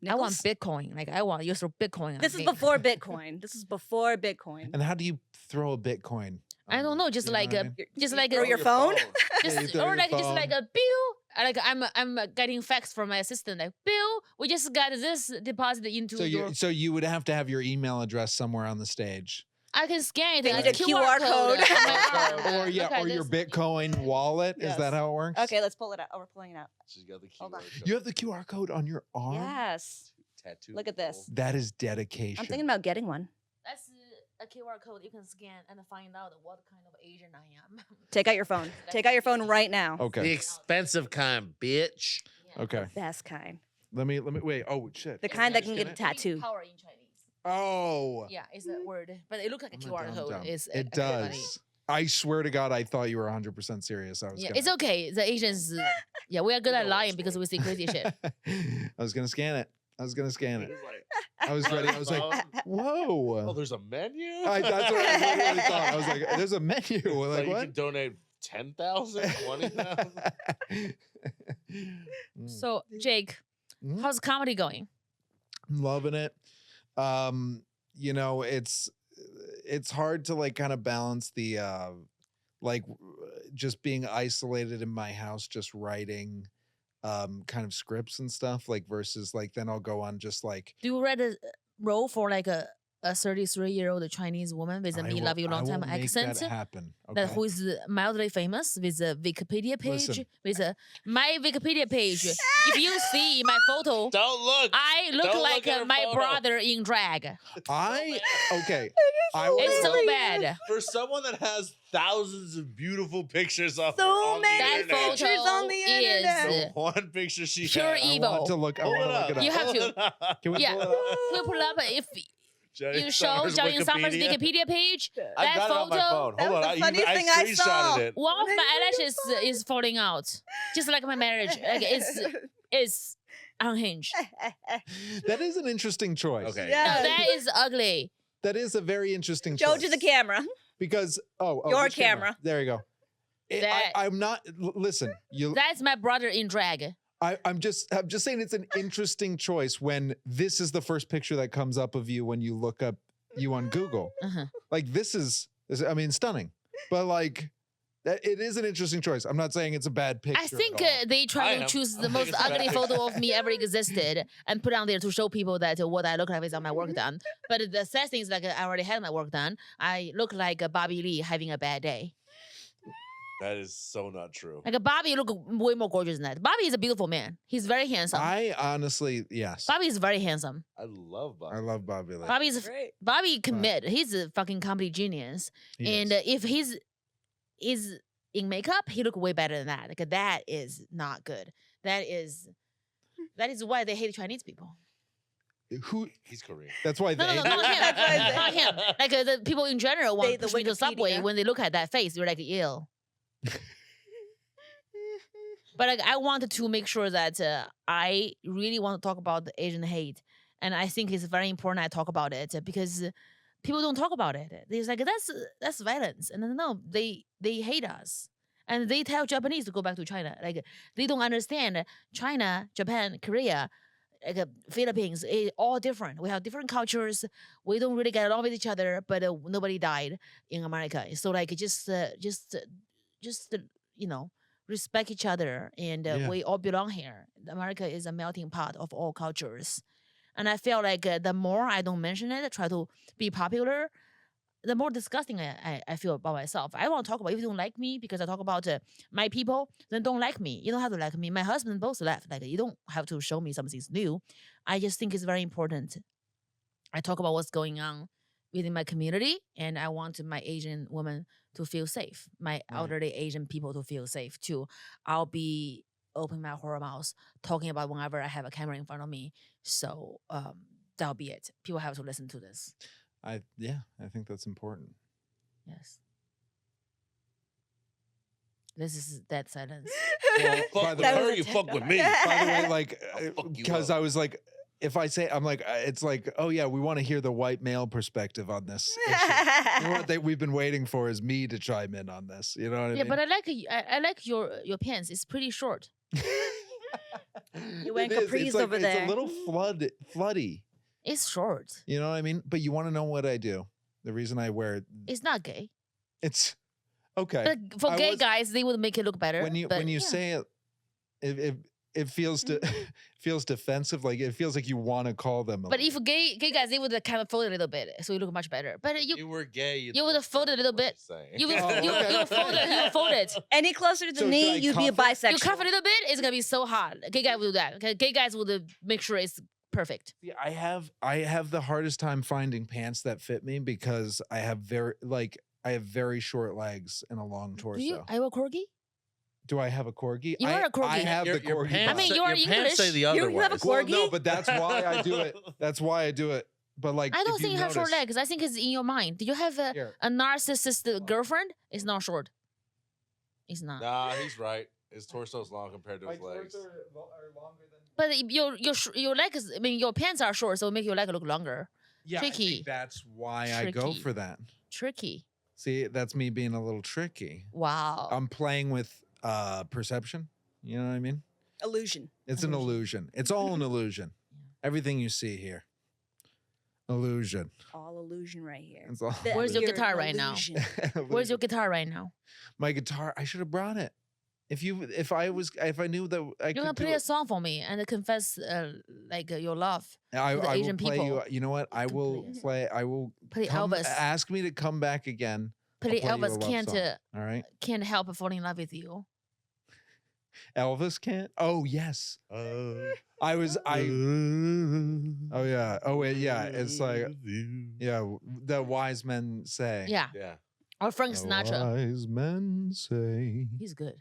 I want Nickels? Bitcoin. Like, I want you throw Bitcoin. This is before Bitcoin. This is before Bitcoin. And how do you throw a Bitcoin? I don't know, just You know like what I a, mean? just You like throw a, your phone? just you throw or your like just phone. like a bill. Like I'm getting fax from my assistant. Like, Bill, we just got this deposited into So your. you would have to have your email address somewhere on the stage. I can scan it. They like need a QR code. on my arm. Or Look at your this. Bitcoin wallet. Is Yes. that how it works? Okay, let's pull it out. Oh, we're pulling it out. She's got the Hold on. QR You have the QR code on your arm? Yes. tattoo. Look at this. That is dedication. I'm thinking about getting one. That's a QR code you can scan and find out what kind of Asian I am. Take out your phone. Take out your phone right now. The Okay. expensive kind, bitch. Yeah. Okay. Best kind. Let me wait. Oh shit. The It's kind that like can get a scan it? tattoo. Power in Chinese. Oh. Yeah, it's a word, but it looks like a I'm a QR code. dum-dum. It's It does. I swear to God, I thought you were 100% serious. I was. Yeah, gonna, it's okay. The Asians, yeah, we are good You at know lying what's because we see crazy shit. I was gonna scan it. I was gonna scan it. It's like, I was ready. I was like, oh, whoa. there's a menu. That's what I literally thought. I was like, there's a menu. Like, Like you what? can donate 10,000, 20,000. So, Jake, Mm. how's comedy going? I'm loving it. You know, it's hard to like kind of balance the like just being isolated in my house, just writing kind of scripts and stuff, like versus like then I'll go on just like Do you read a role for like a 33-year-old Chinese woman with a I me will- love you I long will time make accent? that happen. That Okay. who is mildly famous with a Wikipedia page, Listen. with a my Wikipedia page. If you see my photo, Don't look. I look Don't like look at her my photo. brother in drag. I okay. I will It's go- so bad. For someone that has thousands of beautiful pictures of her So on many the That internet, pictures photo on the internet. is the one picture she pure had. I evil. want to look. I Pull want it to look up. it up. You have Pull to. it up. Can we Yeah. pull it up? We pull up if Jenny you show Summers' Jiaoying Summer's Wikipedia. Wikipedia page. I That got it on my photo- phone. That Hold was on. the funniest thing I screenshotted saw. it. One of What my I eyelashes is falling out, just like my marriage. Like it's unhinged. That is an interesting choice. Okay. No, Yeah. that is ugly. That is a very interesting Show choice. to the camera. Because Your which camera. There you go. That- I'm not. Listen, you. That's my brother in drag. I'm just saying it's an interesting choice when this is the first picture that comes up of you when you look up you on Google. Uh-huh. Like this is I mean stunning, but like that it is an interesting choice. I'm not saying it's a bad picture. I think at all. they I try to am. choose I the think most it's bad. ugly photo of me ever existed and put on there to show people that what I look like without my work done. But the sad thing is like I already had my work done. I look like a Bobby Lee having a bad day. That is so not true. Like a Bobby look way more gorgeous than that. Bobby is a beautiful man. He's very handsome. I honestly yes. Bobby is very handsome. I love Bobby. I love Bobby Lee. Bobby is Great. Bobby commit. He's a fucking comedy genius. He And is. if he's in makeup, he look way better than that. Like that is not good. That is why they hate Chinese people. Who? He's Korean. That's why No, they. no, no, not him. That's why I Not him. Like the people in general want They- to the push me to the subway Wikipedia. when they look at that face. They're like, ew. But like, I wanted to make sure that I really want to talk about the Asian hate, and I think it's very important I talk about it because people don't talk about it. They're like, that's violence, and then, no, they hate us, and they tell Japanese to go back to China. Like they don't understand China, Japan, Korea, like Philippines, all different. We have different cultures. We don't really get along with each other, but nobody died in America. So like just respect each other, and Yeah. we all belong here. America is a melting pot of all cultures. And I feel like the more I don't mention it, try to be popular, the more disgusting I feel about myself. I want to talk about, if you don't like me because I talk about my people, then don't like me. You don't have to like me. My husband both left. Like, you don't have to show me something new. I just think it's very important. I talk about what's going on within my community, and I want my Asian women to feel safe, my elderly Asian people to feel safe too. I'll be opening my horror mouth, talking about whenever I have a camera in front of me. So that'll be it. People have to listen to this. I think that's important. Yes. This is dead silence. Well, Fuck by the with That way, was her, a you fuck with me. by the way, like, I'll fuck you because up. I was like, if I say, I'm like, it's like, oh yeah, we want to hear the white male perspective on this issue. You know what we've been waiting for is me to chime in on this. You know what I Yeah, mean? but I like your pants. It's pretty short. You went It is. capris It's like, over it's there. a little floody. It's short. You know what I mean? But you want to know what I do? The reason I wear it, It's not gay. it's okay. But for I gay was- guys, they would make it look better. When you but yeah. say it feels feels defensive. Like it feels like you want to call them. But if gay guys, they would kind of fold it a little bit, so you look much better. But If you were gay, you would have folded a little bit. You will Oh, okay. you will fold it. You will fold it. Any closer to the So should I knee, you'd be a cuff it? bisexual. You cuff it a little bit, it's gonna be so hot. Gay guy will do that. Okay? Gay guys will make sure it's perfect. See, I have the hardest time finding pants that fit me because I have very short legs and a long torso. Do you? Are you a corgi? Do I have a corgi? You are a corgi. I have the Your corgi. pants, I mean, body. you are your pants say English. the You otherwise. have a Well, corgi? no, but that's why I do it. That's why I do it. But like, I don't if think you have short notice- legs. I think it's in your mind. Do you have Here. a narcissist girlfriend? It's not short. It's not. Nah, he's right. His torso's long compared to his legs. longer than. But your legs, I mean, your pants are short, so it make your leg look longer. Yeah, I Tricky. think that's why I go Tricky. for that. Tricky. See, that's me being a little tricky. Wow. I'm playing with perception. You know what I mean? Illusion. It's an illusion. It's all an illusion. Everything you see here, illusion. All illusion right here. It's all. Where's your Pure guitar right now? illusion. Where's your guitar right now? My guitar? I should have brought it. If I knew that I You're could gonna do play a it, song for me and confess your love. I the will Asian play you. people. You know what? I can will play it. play. I will Play come, Elvis. ask me to come back again. I'll Play play you a Elvis love can't song. All right. can't help falling in love with you. Elvis can't. Oh yes. I was. I. Oh yeah. Oh wait. Yeah. It's like. Yeah. The wise men say. Yeah. Yeah. Or Frank The Sinatra. wise men say He's good.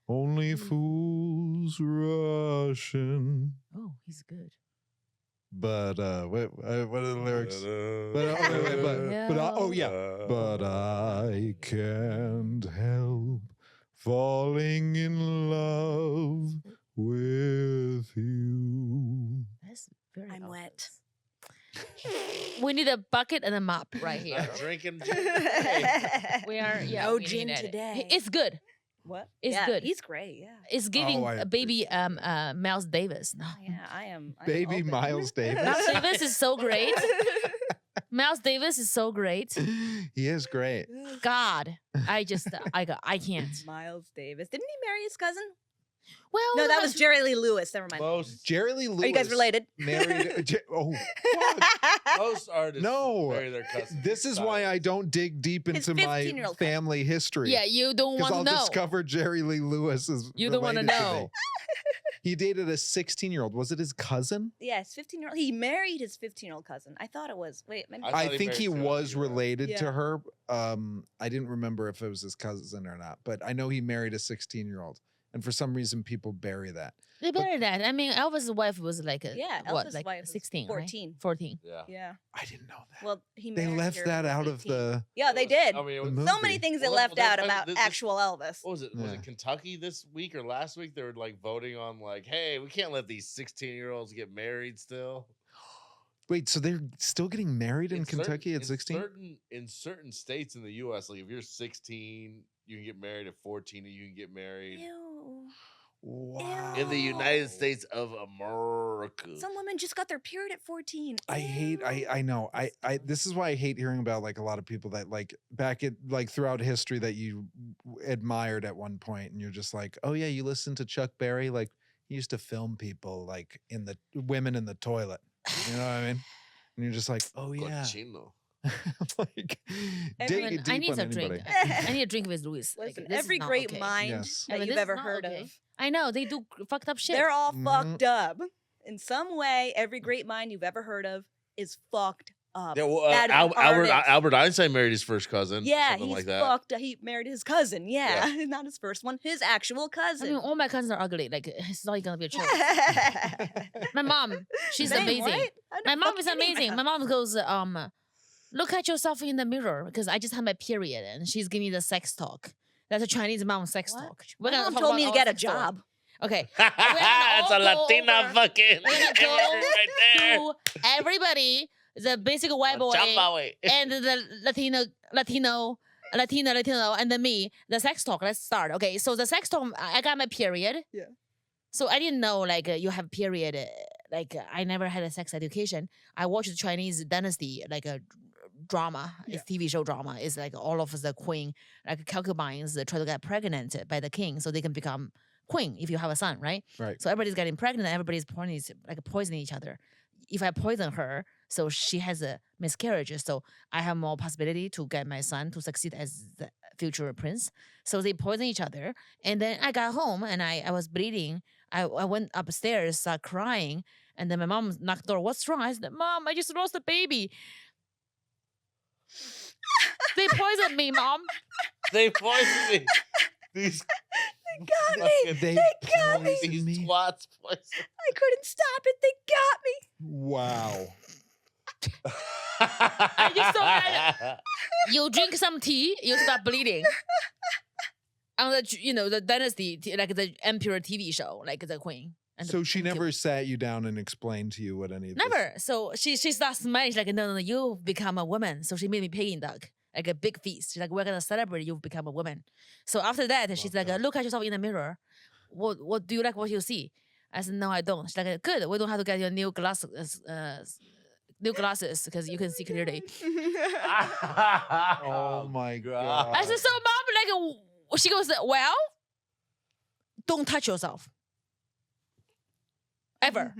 only fools rush in. Oh, he's good. But wait, what are the lyrics? Oh yeah. But I can't help falling in love with you. That's very. I'm wet. Elvis. We need a bucket and a mop right here. Not drinking. We are. Yeah. No we need gin it. today. It's good. What? It's yeah, good. He's great. Yeah. It's giving I a baby Miles Davis. No. Oh, yeah. I am. Baby open. Miles Davis. Miles Davis is so great. Miles Davis is so great. He is great. God, I can't. Miles Davis. Didn't he marry his cousin? Well, No, that was Jerry Lee Lewis. Never mind. Most Jerry Lee Lewis. Are you guys related? Married. Oh, most artists No. marry their cousins. this is why I don't dig deep His into my 15-year-old cousin. family history. Yeah, you don't Because want to I'll know. discover Jerry Lee Lewis is. You don't wanna related to know. me. He dated a 16-year-old. Was it his cousin? Yes, 15-year-old. He married his 15-year-old cousin. I thought it was. Wait, maybe. I thought I he think married he Sarah was Lee, right? related to Yeah. her. I didn't remember if it was his cousin or not, but I know he married a 16-year-old. And for some reason, people bury that. They buried that. I mean, Elvis' wife was like Yeah, what, Elvis' like wife was 16, 14. right? 14. Yeah. Yeah. I didn't know that. Well, he They married left her that when he out was of 18. the. Yeah, they It was- did. I mean, it The was, movie. So many things they Well, left well, out that- about this- actual Elvis. What was it? Was Yeah. it Kentucky this week or last week? They were like voting on like, hey, we can't let these 16-year-olds get married still. Wait, so they're still getting married in Kentucky at 16? In certain states in the U.S., like if you're 16, you can get married. At 14, you can get married. Ew. Wow. in the United States of America. Some women just got their period at 14. I know. This is why I hate hearing about like a lot of people that like back at like throughout history that you admired at one point, and you're just like, oh yeah, you listen to Chuck Berry, like he used to film people like in the women in the toilet. You know what I mean? And you're just like, oh yeah. Cochino. Like Every- dig I deep need on a drink. anybody. I need a drink with Luis. Like, Listen, this is every not great okay. mind Yes. Yeah, that but you've this is ever not heard okay. of, I know they do fucked up shit. they're all Mhm. fucked up. In some way, every great mind you've ever heard of is fucked up. Yeah, well, That is an artist. Albert Einstein married his first cousin. Yeah, something he's like that. fucked. He married his cousin. Yeah, not his first one, his actual I cousin. mean, all my cousins are ugly. Like, it's not gonna be a choice. My mom, she's Same, amazing. right? I My don't mom is fuck any amazing. man. My mom goes, look at yourself in the mirror because I just had my period and she's giving me the sex talk. That's a Chinese mom sex What? talk. My gonna mom talk told me to about our get a sex talk. job. Okay. It's a all go Latina over. fucking We're gonna go right there. to everybody, the basic white boy Chamba way. and the Latino, and then me, the sex talk. Let's start. Okay, so the sex talk, I got my period. Yeah. So I didn't know like you have period. I never had a sex education. I watched the Chinese dynasty like a drama. It's TV show drama. It's like all of the queen, like concubines, that try to get pregnant by the king so they can become queen if you have a son, right? Right. So everybody's getting pregnant. Everybody's poisoning each other. If I poison her, so she has a miscarriage. So I have more possibility to get my son to succeed as the future prince. So they poison each other. And then I got home and I was bleeding. I went upstairs, started crying. And then my mom knocked the door. What's wrong? I said, Mom, I just lost a baby. They poisoned me, Mom. They poisoned me. These got me. fucking- They got me. poisoned These me. twats poisoned. I couldn't stop it. They got me. Wow. I just don't like You drink some tea, you stop bleeding. On the dynasty, like the emperor TV show, like the queen. And So the she king. never sat you down and explained to you what any of this- Never. So she starts smiling. She's like, no, you've become a woman. So she made me Peking duck, like a big feast. She's like, we're gonna celebrate you've become a woman. So after that, she's like, that. look at yourself in the mirror. What do you like? What you see? I said, no, I don't. She's like, good. We don't have to get your new glasses because you can see clearly. Oh my god. I said, so mom, like, she goes, well, don't touch yourself. Ever.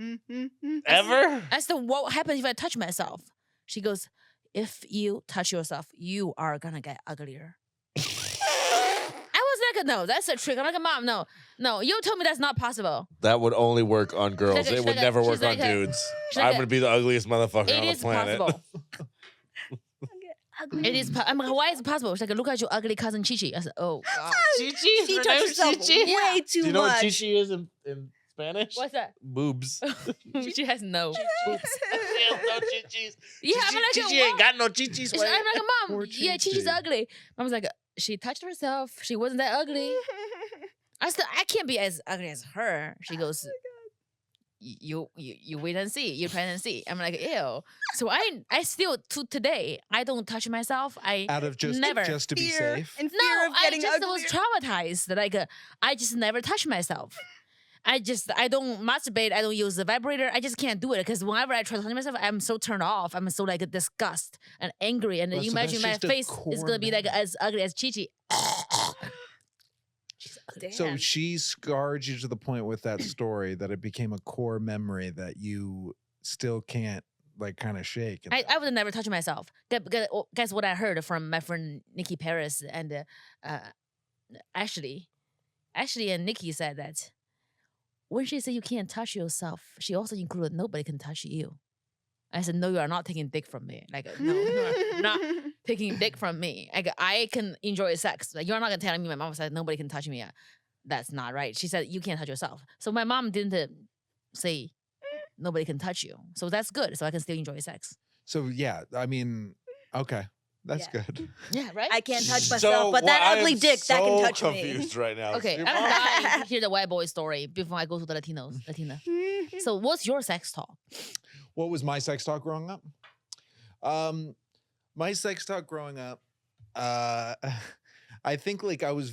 Ever? I said, what happens if I touch myself? She goes, if you touch yourself, you are gonna get uglier. I was like, no, that's a trick. I'm like, Mom, no, you told me that's not possible. That would only work on girls. like a- It would she's like a- never she's work on like a- dudes. she's like I'm a- gonna be the ugliest motherfucker It on the is planet. possible. Ugly. It is. I'm like, why is it possible? She's like, look at your ugly cousin Chichi. I said, oh, God. Chichi? She touched herself way too Do you know what much. Chichi is in Spanish? What's that? Boobs. She has no. She has no chichis. Yeah, I'm like, Chichi ain't got no chichis. I'm like, Mom, Poor yeah, Chichi's Chi-Chi. ugly. Mom's like, she touched herself. She wasn't that ugly. I said, I can't be as ugly as her. She goes, you wait and see. You try and see. I'm like, ew. So I still to today I don't touch myself. I Out of just Never. just to be Fear safe. and fear no, of I getting just uglier. was traumatized. Like I just never touch myself. I don't masturbate. I don't use the vibrator. I just can't do it because whenever I try to touch myself, I'm so turned off. I'm so like disgust and angry. And Well, you so that's imagine my just a face is core gonna be like memory. as ugly as Chichi. She's ugly. So Damn. she scarred you to the point with that story that it became a core memory that you still can't like kind of shake. And I would never touch myself. Guess what I heard from my friend Nikki Paris and Ashley. Ashley and Nikki said that when she said you can't touch yourself, she also included nobody can touch you. I said, no, you are not taking dick from me. Like, no, you are not taking dick from me. Like, I can enjoy sex. Like, you're not gonna tell me. My mom said nobody can touch me. That's not right. She said you can't touch yourself. So my mom didn't say nobody can touch you. So that's good. So I can still enjoy sex. so yeah, I mean, okay, that's Yeah. good. Yeah, right. I can't touch So, myself, but that I ugly am dick that can so touch confused right now. Okay, Your I'm mom- dying to hear the white boy story before I go to the Latina. me. So what's your sex talk? What was my sex talk growing up? My sex talk growing up, I think like I was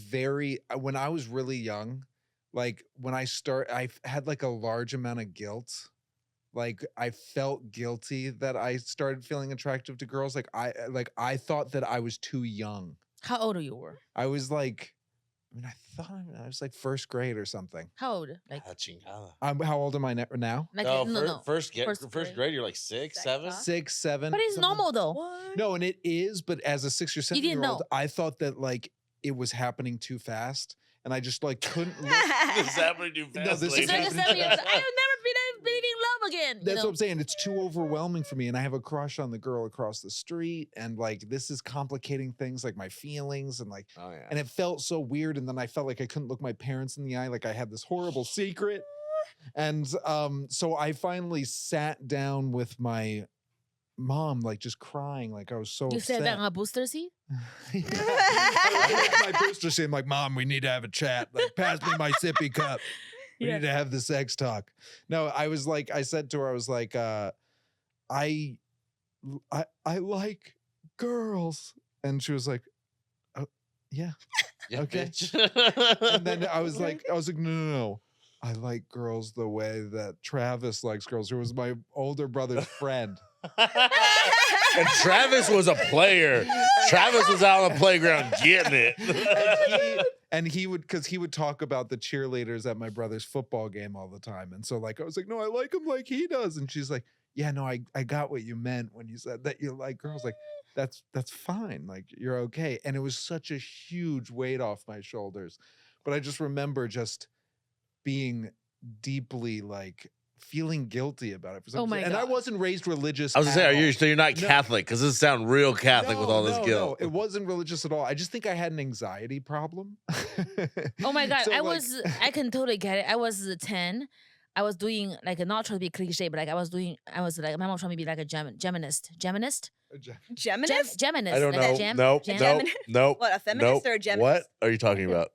when I was really young, like when I had like a large amount of guilt. Like I felt guilty that I started feeling attractive to girls. Like I thought that I was too young. How old you were? I was like, I mean, I thought I was like first grade or something. How old? Like Ah, chingada. How old am I now? No, no. first First grade, grade. you're like 6, Sex 7. talk? 6, 7. But it's something. normal though. What? No, and it is, but as a 6 or 7 didn't year old, know. I thought that like it was happening too fast, and I just like couldn't look. This is happening too No, fast. this It's is like a happening 7 years. I fast. have never believe in love again. That's what I'm saying. It's too overwhelming for me, and I have a crush on the girl across the street, and like this is complicating things, like my feelings, and like, Oh yeah. and it felt so weird. And then I felt like I couldn't look my parents in the eye, like I had this horrible secret. And so I finally sat down with my mom, like just crying, like I was so You upset. said that on a booster seat? Yeah. I my booster seat. I'm like, Mom, we need to have a chat. Like, pass me my sippy cup. We Yeah. need to have the sex talk. No, I was like, I said to her, I was like, I like girls, and she was like, oh, yeah. Yeah, Okay. bitch. And then I was like, no. I like girls the way that Travis likes girls, who was my older brother's friend. And Travis was a player. Travis was out on the playground getting it. And he would, because he would talk about the cheerleaders at my brother's football game all the time. And so like I was like, no, I like him like he does. And she's like, yeah, no, I got what you meant when you said that you like girls. Like, that's fine. Like, you're okay. And it was such a huge weight off my shoulders. But I just remember just being deeply like feeling guilty about it for some Oh my reason. And I God. wasn't raised religious. I was gonna say, at are you all. so you're not No. Catholic? Because this sounds real Catholic with all this No, guilt. it wasn't religious at all. I just think I had an anxiety problem. Oh my God. So, like- I can totally get it. I was 10. I was doing like, not trying to be cliche, but like I was like, my mom told me to be like a Geminist. Geminist? Geminist? Geminist. I don't like know. Gem- Nope. Gem- Nope. Nope. What, a feminist Nope. or a Geminist? What are you talking about?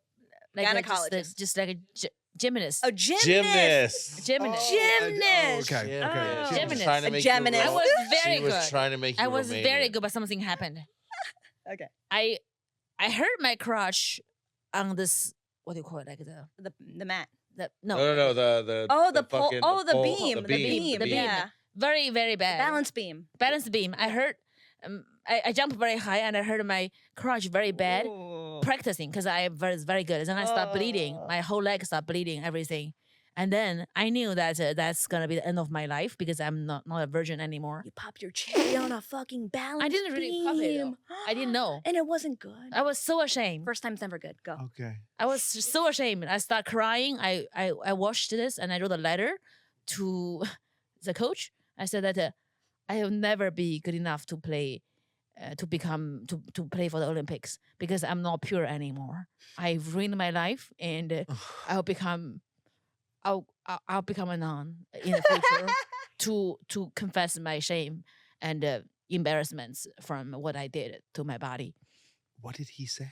Like Gynecologist. just like a Geminist. A gymnast. Gymnast. Geminist. Gymnast. Okay. Oh. Okay. Gymnast. Was trying to A make you Geminist. I real- was very She was good. trying to make you I was Romanian. very good, but something happened. Okay. I heard my crush on this, what do you call it? Like The mat. No. The Oh, the pole. fucking- Oh, the pole- beam. The beam. the beam. Yeah. very, very bad. Balance beam. Balance beam. I heard, I jumped very high and I heard my crush very bad. Ooh. Practicing because I was very good. And then I start bleeding. Oh. My whole leg start bleeding, everything. And then I knew that that's gonna be the end of my life because I'm not a virgin anymore. You popped your cherry on a fucking balance I didn't really pop it, though. beam. I didn't know. And it wasn't good. I was so ashamed. First time's never good. Go. Okay. I was so ashamed. I start crying. I watched this and I wrote a letter to the coach. I said that I will never be good enough to play, to play for the Olympics because I'm not pure anymore. I've ruined my life and I'll become a nun in the future to confess my shame and embarrassments from what I did to my body. What did he say?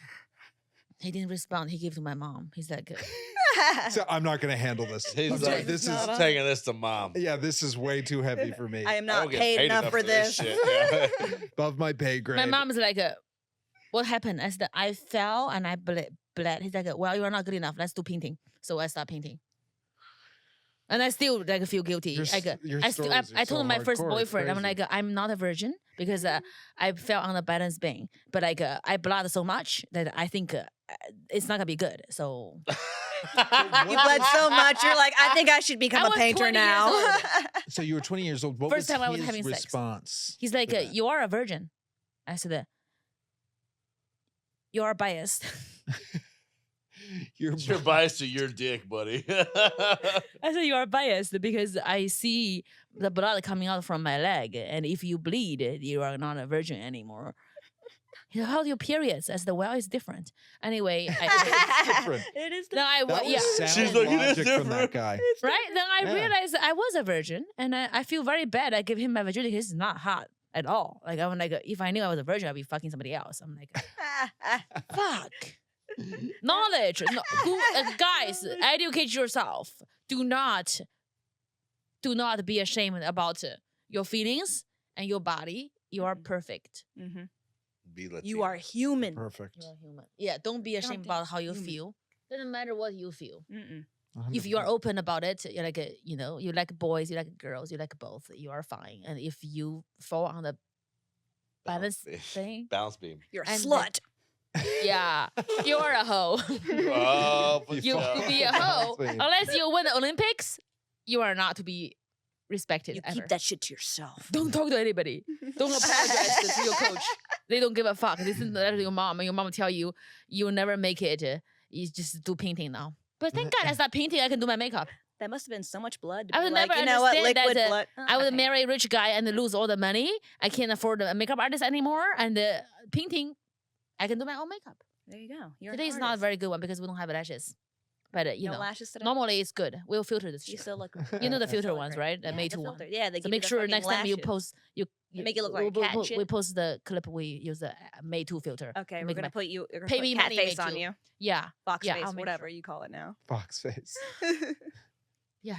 He didn't respond. He gave to my mom. He's like, So I'm not going to handle this. He's I'm like, sorry, this is not on. taking this to mom. yeah, this is way too heavy for me. I am I not don't get paid enough for this. shit. Yeah. Above my pay grade. my mom's like, what happened? I said, I fell and I bled. He's like, well, you are not good enough. Let's do painting. So I start painting. And I still like feel guilty. Your Like, your I still, stories are I told so my first hardcore, it's boyfriend, I'm crazy. like, I'm not a virgin because I fell on the balance beam, but like I bled so much that I think it's not gonna be good. So You bled so much. You're like, I think I should become I a was painter 20 years now. old. So you were 20 years old. What First was time I was his having sex. response? he's like, to that? you are a virgin. I said, you are biased. You're You're biased to your dick, buddy. I said you are biased because I see the blood coming out from my leg, and if you bleed, you are not a virgin anymore. He said, how do your periods? I said, well, it's different. Anyway, different. It is then I That was yeah, sound She's like, it is logic from that different. guy. right. Then I Yeah. realized I was a virgin, and I feel very bad. I give him my virginity. He's not hot at all. Like I'm like, if I knew I was a virgin, I'd be fucking somebody else. I'm like, fuck. Knowledge, guys, educate yourself. Do not be ashamed about your feelings and your body. You are perfect. Mhm. Be Latino. You are human. Perfect. You are human. Yeah, don't be ashamed be about how you human. feel. Doesn't matter what you feel. Mm-mm. if you are 100%. open about it, you're like you like boys, you like girls, you like both, you are fine. And if you fall on the balance beam. thing, Balance beam. You're a And slut. yeah, you're a hoe. Oh, for You sure. to be a hoe unless you win the Olympics, you are not to be respected You ever. keep that shit to yourself. Don't talk to anybody. Don't apologize to your coach. They don't give a fuck. This is not your mom, and your mom will tell you you'll never make it. You just do painting now. But thank God I start painting. I can do my makeup. That must have been so much blood. To I be would like, never you know what, understand that, liquid blood. I would Okay. marry a rich guy and lose all the money. I can't afford a makeup artist anymore. And painting, I can do my own makeup. There you go. You're an Today is not a artist. very good one because we don't have lashes. But you no know, lashes today. normally it's good. We'll filter this You shit. still look. You know the you filter still look ones, great. right? The Yeah, Made the to one. filter. Yeah, they So give make you the sure fucking next time you lashes. post, you make it look like cat and we shit? post the clip. We use the Made to filter. Okay, we're make gonna my- put you. We're gonna pay put me cat money, face make on you. you. Yeah, Fox Yeah, face, I'll make whatever sure. you call it now. Fox face. yeah.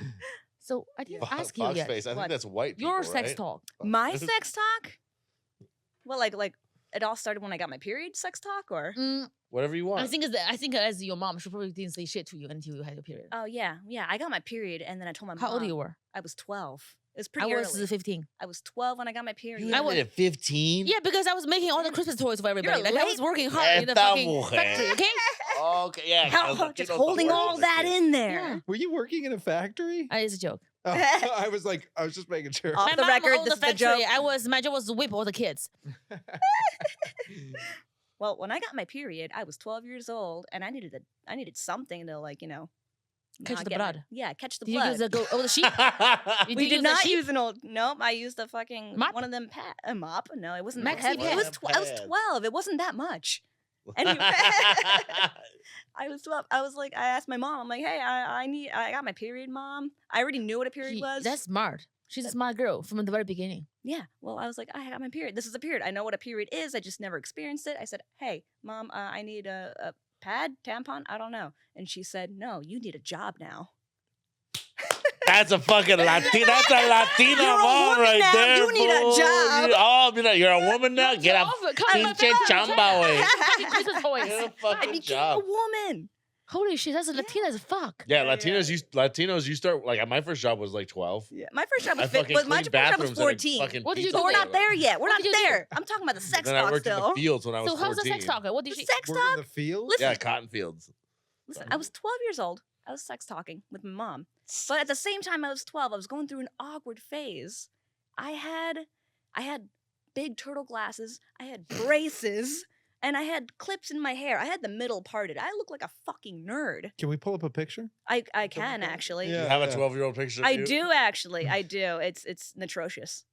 So I didn't ask you Fox yet. face. I What? think that's white people, Your sex right? talk. My This is- sex talk? Well, like it all started when I got my period. Sex talk, or Whatever you want. I think as your mom, she probably didn't say shit to you until you had your period. oh yeah, I got my period, and then I told my mom. How old you were? I was 12. It was I pretty was early. 15. I was 12 when I got my period. you I had was- it at 15? Yeah, because I was making all the Christmas toys for everybody. Like I was late- working hard in the Esta fucking mujer. factory. Okay. Okay, yeah. How, 'cause just Latinos holding don't work all with the that kids. in there. Yeah. Were you working in a factory? It's a joke. Oh, I was just making sure. Off My the mom record, owned this the is a joke. factory. My job was to whip all the kids. Well, when I got my period, I was 12 years old, and I needed something to Catch not the get my- blood. yeah, catch the Did you blood. use the sheep? You we use did a not sheep? use an old. Nope, I used a fucking Mop? one of them a mop. No, it wasn't Maxi heavy. It was pad? I was 12. It wasn't that much. Anyway, I was 12. I was like, I asked my mom. I'm like, hey, I got my period, mom. I already knew what a period was. That's smart. She's a smart girl from the very beginning. Yeah. Well, I was like, I got my period. This is a period. I know what a period is. I just never experienced it. I said, hey, mom, I need a pad, tampon. I don't know. And she said, no, you need a job now. That's a fucking Latina. That's a Latina You're a mom woman right now. there. You need a fool. job. You're a woman now. Get a pinche chamba, way. Christmas toys. Get a I fucking became job. a woman. Holy shit, that's a Latina as fuck. Yeah, Yeah, Latinos, you start like my first job was like 12. Yeah. My first job I was fucking my cleaned first job was bathrooms at a 14. fucking What did you pizza So we're not parlor. there yet. We're What not did you do? there. I'm talking about the sex Then I talk worked in still. the fields when I was So 14. how's the sex talker? What did The she? sex Work in talk? the field? Listen, Yeah, cotton fields. Listen, I was 12 years old. I was sex talking with my mom. But at the same time I was 12, I was going through an awkward phase. I had big turtle glasses, I had braces, and I had clips in my hair. I had the middle parted. I look like a fucking nerd. Can we pull up a picture? I can actually. You Yeah. have a 12-year-old picture of I you? do actually. I do. It's atrocious.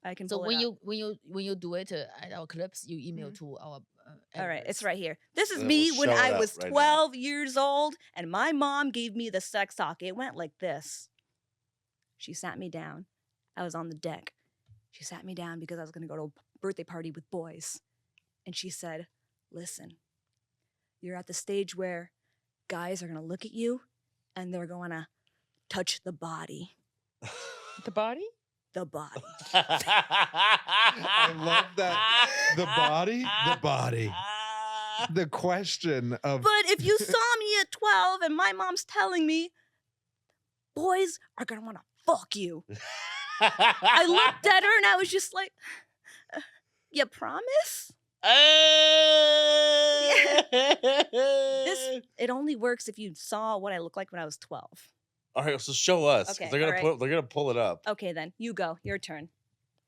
I can So pull when it up. you do it at our clips, you email to our. All right, it's editors. right here. This is Then me we'll when show it I up was right now. 12 years old, and my mom gave me the sex talk. It went like this. She sat me down. I was on the deck. She sat me down because I was going to go to a birthday party with boys. And she said, listen, you're at the stage where guys are going to look at you and they're going to touch the body. The body. The body. I love that. The body? The body. The question of But if you saw me at 12 and my mom's telling me, boys are going to want to fuck you. I looked at her and I was just like, you promise? It only works if you saw what I looked like when I was 12. All right, so show us. 'cause Okay, they're gonna all right. they're gonna pull it up. Okay, then you go. Your turn.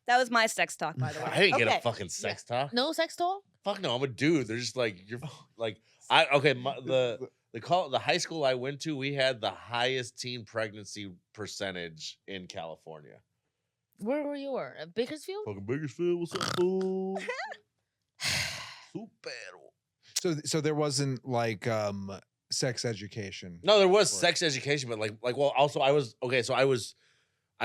That was my sex talk, by the way. I didn't get Okay. a fucking sex talk. No sex talk. Fuck no, I'm a dude. They're just like you're like the high school I went to, we had the highest teen pregnancy percentage in California. Where were you? At Bakersfield? Fucking Bakersfield, what's up, fool? Super. so there wasn't like sex education. No, there was Or- sex education, but well, also I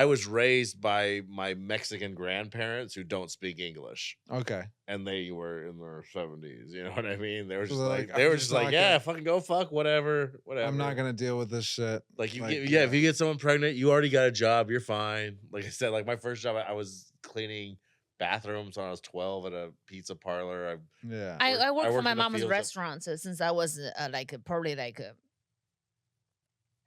was raised by my Mexican grandparents who don't speak English, Okay. and they were in their 70s. You know what I mean? They were So just they're like like, they "I'm were just just like, not yeah, gonna- fucking go fuck whatever. I'm not gonna deal with this shit. Like you Like, get, yeah. if you get someone pregnant, you already got a job, you're fine. Like I said, like my first job, I was cleaning bathrooms when I was 12 at a pizza parlor. Yeah. I worked for worked my in the mom's fields of- restaurants since I was probably like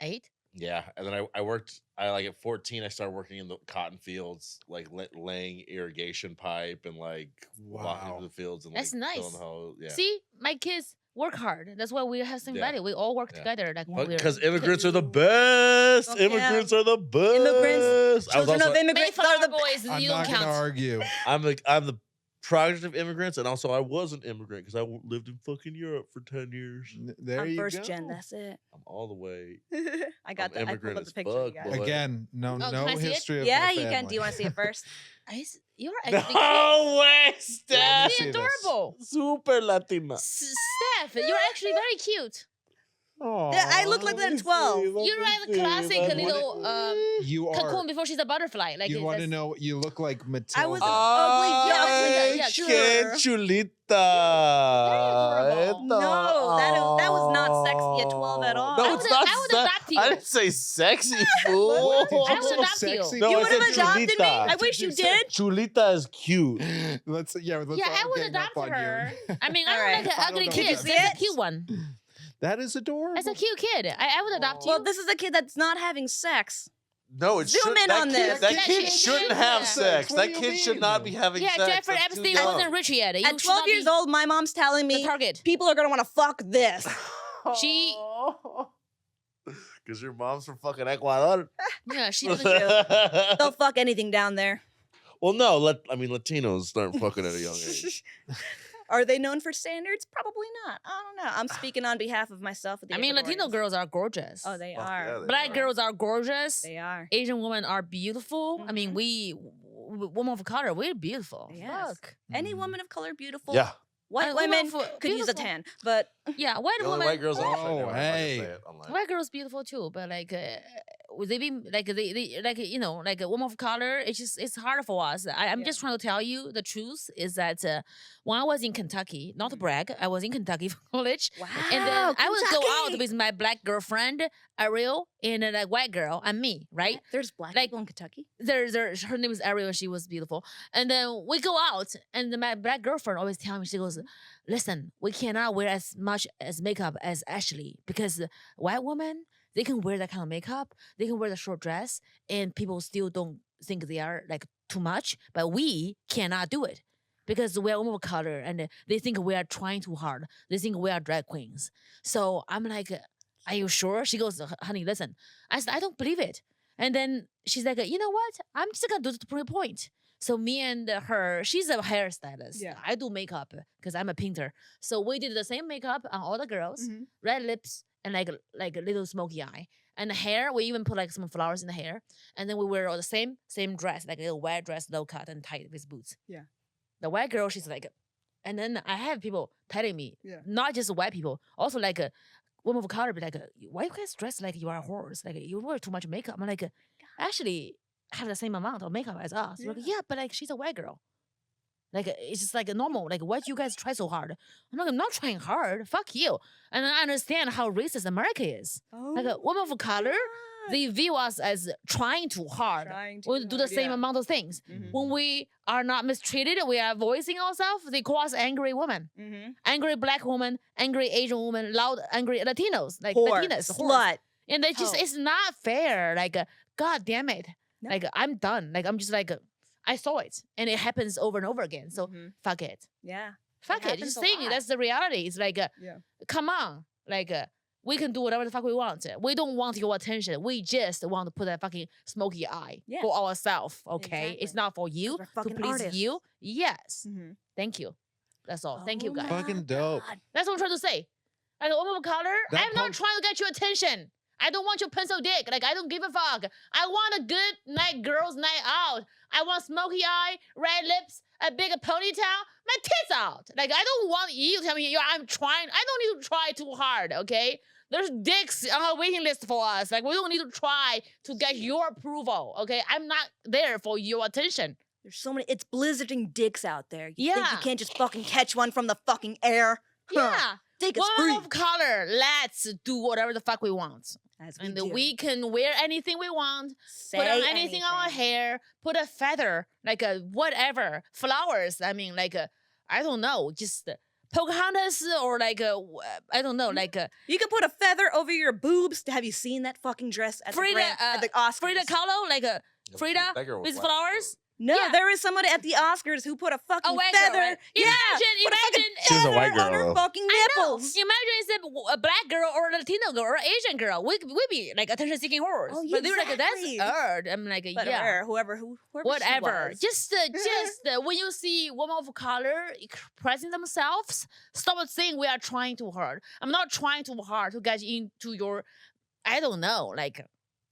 8? Yeah, and then I worked. I like at 14. I started working in the cotton fields, like laying irrigation pipe and like walking Wow. through the fields and That's like filling nice. the hose. Yeah, See, my kids work hard. That's why we have same Yeah. value. We all work Yeah. together. Like when we're because immigrants are the best. Fuck yeah. Immigrants are the best. Immigrants, I was children also of immigrants are Mayflower the boys. I'm You not count. gonna argue. I'm the product of immigrants, and also I was an immigrant because I lived in fucking Europe for 10 years. There I'm you first go. gen. That's it. I'm all the way. I got I'm the. I pulled immigrant up the as picture. You fuck, guys. boy. Again, no can I see it? history of Yeah, my you can. family. Do you want to see it first? You're actually cute. No way, Let me Steph. see You're this. adorable. Super Latina. Steph, you're actually very cute. I look like that at 12. You're like the classic little You are. cocoon before she's a butterfly. Like You want to that's- know? You look like Matilda. I was ugly duckling. Yeah, Que sure. chulita. adorable. No, that was not sexy at 12 at all. No, I it's would- not. I would se- adopt you. I didn't say sexy, fool. What? Did you I would say adopt you. sexy? No, You I would said have adopted me? chulita. I wish you did. Chulita is cute. Let's yeah, all I would gang up adopt on her. you. I mean, I don't Alright. like an I don't ugly know. kid. Did you That's see a it? cute one. That is adorable. That's a cute kid. I would adopt you. Well, this is a kid that's not having sex. No, it Zoom should. in That on kid, this. that Yeah, kid she- shouldn't yeah. have sex. What That do you kid should mean? not be having Yeah, sex. Jeffrey That's too Epstein young. wasn't rich yet. You At should 12 not years be old, my mom's telling the me target. people are gonna want to fuck this. She- Because your mom's from fucking Ecuador. Yeah, she doesn't. They'll fuck anything down there. Well, no. Latinos start fucking at a young age. Are they known for standards? Probably not. I don't know. I'm speaking on behalf of myself. I mean, Latino Ecuadorians. girls are gorgeous. Oh, they Fuck are. yeah, they Black are. girls are gorgeous. They are. Asian women are beautiful. I mean, Mhm. we women of color, we're beautiful. Yes. Fuck. Any Mm. women of color, beautiful. Yeah. White women women of- could use a beautiful. tan, but Yeah, white The only women. white girls I watch right Oh, now, I'm not gonna hey. say it online. White girls beautiful too, but like they be like they like like a woman of color. It's harder for us. I'm Yeah. just trying to tell you the truth is that when I was in Kentucky, not to Mhm. brag, I was in Kentucky for college, wow. and then I would go out Kentucky! with my black girlfriend Ariel and a white girl and me, right? There's black Like- people in Kentucky. Her name is Ariel and she was beautiful. And then we go out and my black girlfriend always tell me, she goes, listen, we cannot wear as much as makeup as Ashley because white women, they can wear that kind of makeup, they can wear the short dress, and people still don't think they are like too much, but we cannot do it. Because we are women of color and they think we are trying too hard. They think we are drag queens. So I'm like, are you sure? She goes, honey, listen. I said, I don't believe it. And then she's like, you know what? I'm just gonna do it to prove a point. So me and her, she's a hairstylist. Yeah. I do makeup because I'm a painter. So we did the same makeup on all the girls, Mhm. red lips and like a little smoky eye. And the hair, we even put like some flowers in the hair. And then we wear all the same dress, like a little white dress, low cut and tight with boots. Yeah. The white girl, she's like, and then I have people telling me, Yeah. not just white people, also like a woman of color, be like, why you guys dress like you are a horse? Like you wear too much makeup. I'm like, actually have the same amount of makeup as us. We're like, yeah, but like she's a white girl. Like it's just like normal. Like why do you guys try so hard? I'm not trying hard. Fuck you. And I understand how racist America is. Like a woman of color, they view us as trying too hard. We do the same amount of things. Mhm. When we are not mistreated, we are voicing ourselves. They call us angry women, Mhm. angry black woman, angry Asian woman, loud, angry Latinos, like Whore, Latinas, whores. slut. And they just, hoe. it's not fair. Like, God damn it. No. Like, I'm done. Like, I'm just like, I saw it and it happens over and over again. So Mhm. fuck it. Yeah. Fuck it. happens Just a saying it. lot. That's the reality. It's like, Yeah. come on. Like, we can do whatever the fuck we want. We don't want your attention. We just want to put that fucking smoky eye Yeah. for ourselves. Okay, it's Exactly. not for you we're to fucking please artists. you. Yes, Mhm. thank you. That's all. Thank you, Oh guys. my Fucking dope. God. That's what I'm trying to say. Like a woman of color, That I'm not punk- trying to get your attention. I don't want your pencil dick. Like I don't give a fuck. I want a good night, girls' night out. I want smoky eye, red lips, a big ponytail, my tits out. Like I don't want you to tell me I'm trying. I don't need to try too hard. Okay, there's dicks on a waiting list for us. Like we don't need to try to get your approval. Okay, I'm not there for your attention. There's so many. It's blizzarding dicks out there. You think Yeah. you can't just fucking catch one from the fucking air? Huh. Yeah, Dick is woman free. of color, let's do whatever the fuck we want. As And do. we can wear anything we want, Say put on anything on our hair, put a feather, like a whatever, flowers. I mean, like a, I don't know, just Pocahontas or like I don't know, like You can put a feather over your boobs. Have you seen that fucking dress at Frida, at the Oscars? Frida Kahlo, like Frida That girl was with black, bro. flowers. No, Yeah. there is somebody at the Oscars who put a fucking A white girl, feather. right? Yeah, Imagine. She was a feather white girl, on her though. fucking I know. nipples. Imagine it's a black girl or a Latino girl or Asian girl. We be like attention-seeking horrors. Oh, But they were like, exactly. that's odd. I'm like, But yeah. whoever Whatever. She was. Just when you see women of color expressing themselves, stop saying we are trying too hard. I'm not trying too hard to get into your, I don't know, like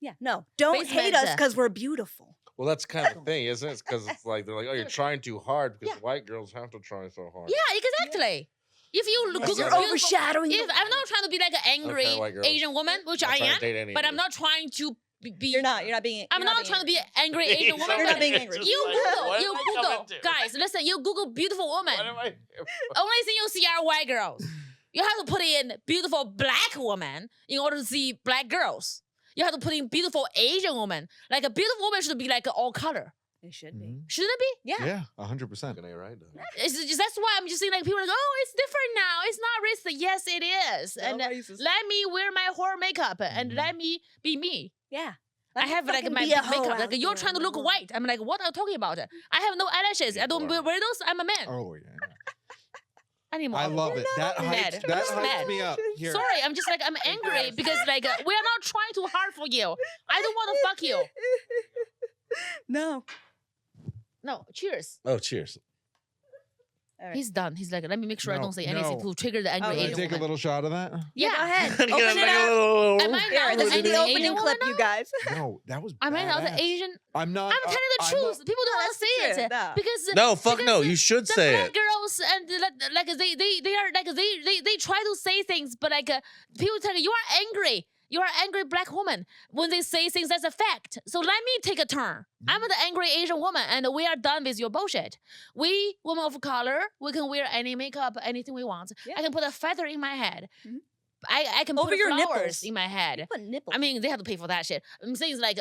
Yeah, no, don't hate Basement. us because we're beautiful. Well, that's kind of the thing, isn't it? It's because it's like they're like, oh, you're trying too hard because Yeah. white girls have to try so hard. yeah, exactly. If you Yes, Google you're beautiful- overshadowing. if I'm not trying to be like an angry Okay, white girls. Asian woman, which I'm I trying to am, date any but of I'm you. not trying to be. You're not being. I'm not trying to be an angry Asian woman. You're not but being angry. You What Google, am you I Google, coming to? guys. Listen, you Google beautiful woman. What am I? Only thing you see are white girls. You have to put in beautiful black woman in order to see black girls. You have to put in beautiful Asian woman. Like a beautiful woman should be like all color, It should be. Mhm. shouldn't it be? Yeah. Yeah, 100%. Fucking A, right? though. That's why I'm just saying like people are like, oh, it's different now. It's not racist. Yes, it is. And racist. let me wear my horror makeup and Mhm. let me be me. Yeah. I have like fucking my be a hoe makeup. out Like you're there trying to in the look world. white. I'm like, what are you talking about? I have no eyelashes. I don't wear those. I'm a man. Oh, yeah. Anymore. I love it. That mad. hypes, You're that not hypes mad. me up. Here. Sorry, I'm just like I'm angry because like we are not trying too hard for you. I don't want to fuck you. No. No, cheers. Oh, cheers. All right. He's done. He's like, let me make sure I No, don't say anything no. to trigger the angry Oh, Can I Asian take a woman. little shot of that? Yeah. Go ahead. Get Open a- it make a up. little- Am I Here, now this the is angry the Asian opening woman clip, now? you guys. No, that was Am I now the badass. Asian? I'm not. I'm telling the I'm truth. not- People don't want to say That's it true, no. because No, fuck because no. the- You should the say black it. girls and like they are like they try to say things, but like people tell you are angry. You are an angry black woman when they say things that's a fact. So let me take a turn. I'm the angry Asian woman, and we are done with your bullshit. We women of color, we can wear any makeup, anything we want. Yeah. I can put a feather in my head. Mhm. I can Over put your flowers nipples. in my head. Put nipples. I mean, they have to pay for that shit. I'm saying it's like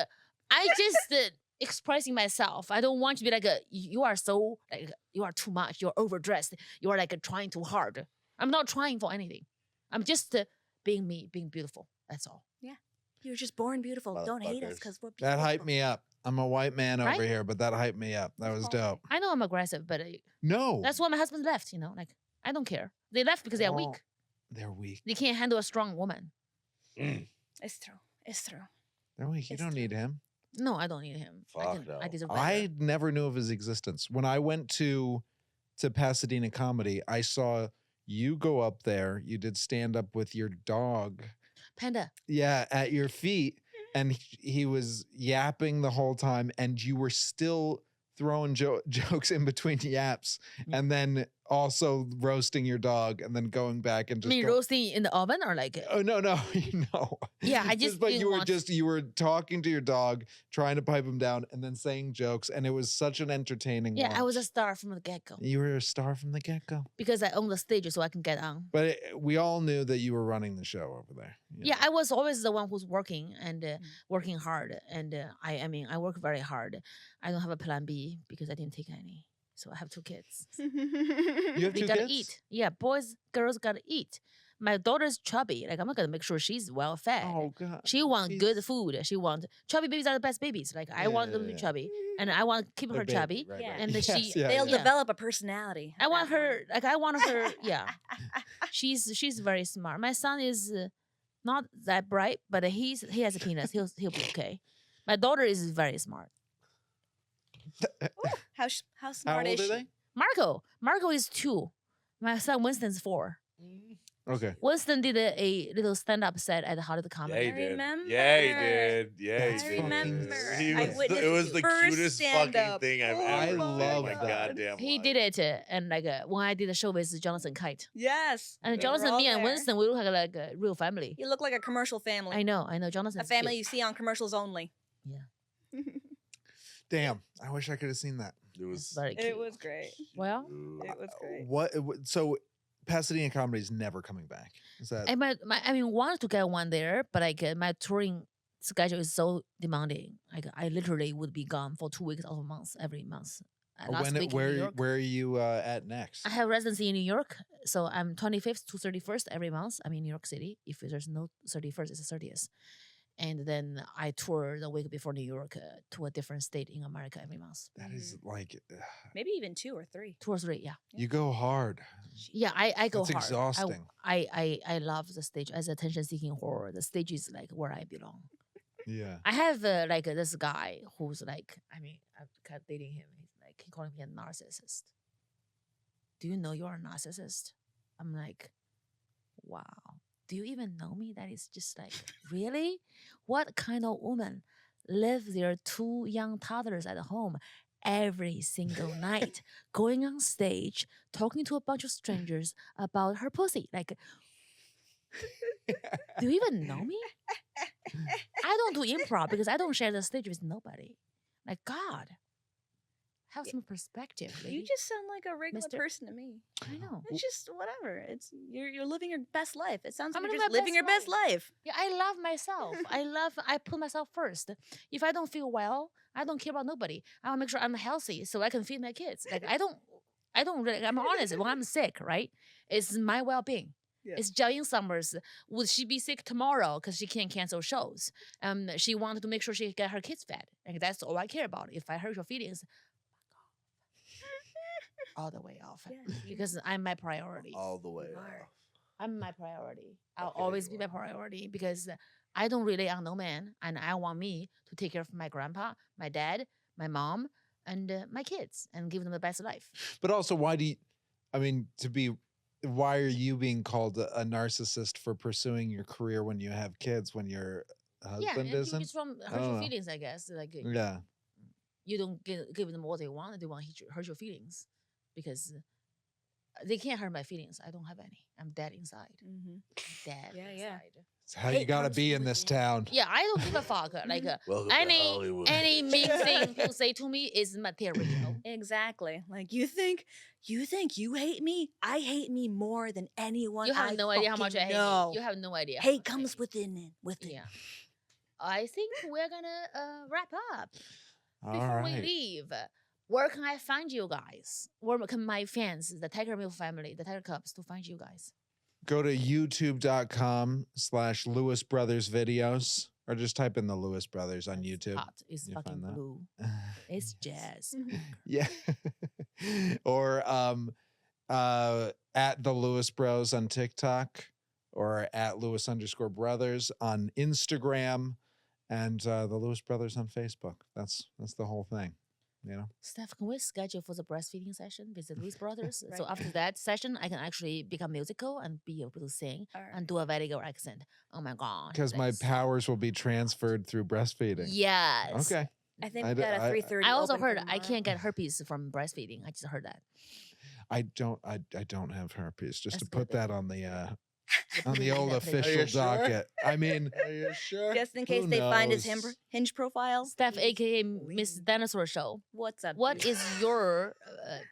I just expressing myself. I don't want to be like you are so like you are too much. You're overdressed. You are like trying too hard. I'm not trying for anything. I'm just being me, being beautiful. That's all. You're just born beautiful. Don't hate us Motherfuckers. because we're beautiful. That hyped me up. I'm a white man over Right? here, but that hyped me up. That was dope. I know I'm aggressive, but No, that's why my husband left. You know, like I don't care. They left because they are Well, weak. they're weak. They can't handle a strong woman. It's true. It's true. They're weak. You It's don't true. need him. No, I don't need him. Fuck I no. deserve better. I never knew of his existence. When I went to Pasadena Comedy, I saw you go up there. You did stand up with your dog. Panda. Yeah, at your feet, and he was yapping the whole time, and you were still throwing jokes in between yaps, and then also roasting your dog, and then going back and I just mean, go- roasting in the oven or like Oh no, no, no. Yeah, I just but didn't you were want- just you were talking to your dog, trying to pipe him down, and then saying jokes, and it was such an entertaining. yeah, I was a watch. star from the get go You were a star from the get go. because I own the stage, so I can get on. But we all knew that you were running the show over there. you Yeah, know. I was always the one who's working and working hard, and I mean, I work very hard. I don't have a plan B because I didn't take any, so I have 2 kids. You have They 2 gotta kids? eat. Yeah, boys, girls gotta eat. My daughter's chubby. Like I'm gonna make sure she's well fed. Oh god. She wants good she's- food. She wants chubby babies are the best babies. Like I want them to be Yeah. chubby, and I want to keep A her baby, chubby. right, Yeah. right. And Yes, she- yeah, They'll yeah. develop a personality. I at want that her. point. Like I want her. Yeah, she's very smart. My son is not that bright, but he has a penis. He'll be okay. My daughter is very smart. How How smart old is are she? they? Marco is 2. My son Winston's 4. Okay. Winston did a little stand-up set at the Hollywood Yeah, Comedy. he I did. remember. Yeah, he did. Yeah, That's he I did. remember. He I was witnessed it was his the first cutest fucking stand-up. thing I've Oh I ever my seen in love my that. goddamn He life. did it, and like when I did a show with Jonathan Kite, Yes. and we were Jonathan, all me, and there. Winston, we look like a real family. You look like a commercial family. I know. Jonathan. A family you see on commercials only. Damn. I wish I could have seen that. It was Very cute. It was great. Well, It was great. So Pasadena Comedy is never coming back. Is that and I mean, wanted to get one there, but like my touring schedule is so demanding. Like I literally would be gone for 2 weeks of a month every month. last week in New York. Where are you at next? I have residency in New York, so I'm 25th to 31st every month. I'm in New York City. If there's no 31st, it's the 30th. And then I tour the week before New York to a different state in America every month. That is like Maybe even 2 or 3. 2 or 3, yeah. you go hard. Yeah, I go That's hard. exhausting. I love the stage as attention-seeking horror. The stage is like where I belong. Yeah. I have like this guy who's like, I mean, I've kept dating him. He's like, he calling me a narcissist. Do you know you're a narcissist? I'm like, wow. Do you even know me? That is just like, really? What kind of woman live their 2 young toddlers at home every single night, going on stage, talking to a bunch of strangers about her pussy? Like, do you even know me? I don't do improv because I don't share the stage with nobody. Like, God, have some perspective. You lady. just sound like a regular Mister- person to me. I know. It's just whatever. It's you're living your best life. It sounds I'm like you're living just my living your best best life. Yeah, I love myself. I put myself first. If I don't feel well, I don't care about nobody. I want to make sure I'm healthy so I can feed my kids. Like I don't really, I'm honest, when I'm sick, right? It's my well-being. Yeah. It's Jiaoying Summers. Would she be sick tomorrow because she can't cancel shows? She wanted to make sure she get her kids fed. Like that's all I care about. If I hurt your feelings, all the way off. Yeah. Because I'm my priority. All the way You off. are. I'm my priority. I'll Okay, always you be my are. priority because I don't rely on no man, and I want me to take care of my grandpa, my dad, my mom, and my kids, and give them the best life. But also, why are you being called a narcissist for pursuing your career when you have kids, when your husband isn't? It's from hurt don't your know. feelings, I guess. Like Yeah. you don't give them what they want. They want to hurt your feelings because they can't hurt my feelings. I don't have any. I'm dead inside. Mm-hmm. Dead Yeah, inside. yeah. It's how you Hate gotta comes be from in this within. town. Yeah, I don't give a fuck. Like Welcome to Hollywood. any mean thing people say to me is material. Exactly. Like you think you hate me? I hate me more than anyone. You have I no idea how much I fucking hate know. you. You have no idea. how Hate much I comes hate within. Yeah. I think we're gonna wrap up. All Before we right. leave, where can I find you guys? Where can my fans, the Tiger Milk family, the Tiger Cubs, to find you guys? Go to youtube.com/Lewis Brothers videos, or just type in the Lewis Brothers on It's YouTube. hot. It's You'll fucking find that. blue. It's jazz. Yeah. Or at the Lewis Bros on TikTok, or at Lewis_brothers on Instagram, and the Lewis Brothers on Facebook. That's the whole thing. You know? Steph, can we schedule for the breastfeeding session with the Lewis brothers? So Right. after that session, I can actually become musical and be able to sing All right. and do a very good accent. Oh my god! Because my thanks. powers will be transferred through breastfeeding. Yes. Okay. I think I we d- got a I- 3:30. I also open for heard I tomorrow. can't get herpes from breastfeeding. I just heard that. I don't have herpes. Just That's to put good. that on the Put on it the in old that place. Are you official sure? docket. I mean, Are you sure? Just in case Who they find his knows? hinge profile. Steph, he's aka Miss clean. Dinosaur Show. What's up? What dude? is your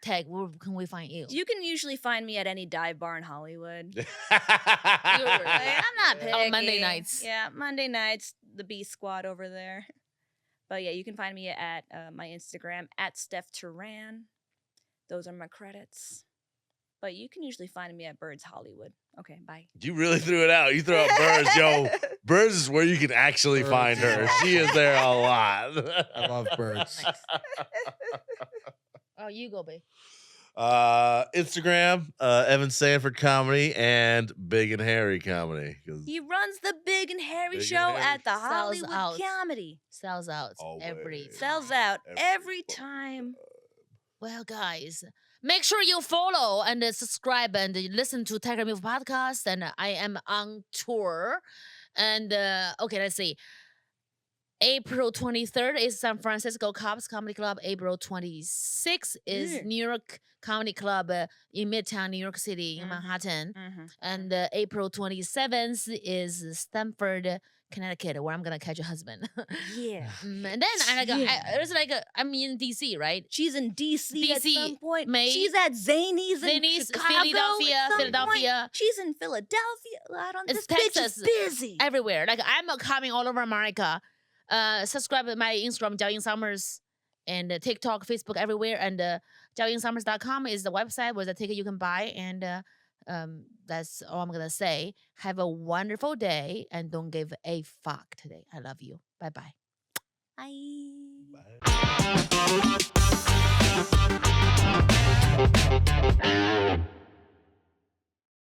tag? Where can we find you? You can usually find me at any dive bar in Hollywood. You're- I'm not picky. On Monday nights. Yeah, Monday nights, the B Squad over there. But yeah, you can find me at my Instagram at Steph Turan. Those are my credits. But you can usually find me at Birds Hollywood. Okay, bye. You really threw it out. You threw out Birds, yo. Birds is where you can actually Birds find is her. awesome. She is there a lot. I love birds. Nice. Oh, you go, babe. Instagram, Evan Sanford Comedy and Big and Hairy Comedy. 'Cause He runs the Big and Hairy Big and show Hairy. at the Sells Hollywood out. Comedy. Sells out every Always. Sells time. out Every every fucking time. Well, guys, make sure you follow and subscribe and listen to Tiger Milk Podcast. And I am on tour. And okay, let's see. April 23rd is San Francisco Cops Comedy Club. April 26th is Mm. New York Comedy Club in Midtown, New York City, in Mhm. Manhattan. Mm-hmm. And April 27th is Stamford, Connecticut, where I'm going to catch a husband. Yeah. And then I'm in DC, right? She's in DC, at DC, some point. May- She's at Zany's in Zany's, Chicago Philadelphia, at some Philadelphia. Point. She's in Philadelphia. I don't. It's This bitch Texas. is busy. Everywhere. Like I'm coming all over America. Subscribe to my Instagram, Jiaoying Summers. and TikTok, Facebook, everywhere. And jiaoyingsummers.com is the website with the ticket you can buy. And that's all I'm gonna say. Have a wonderful day and don't give a fuck today. I love you. Bye bye. Bye. Bye.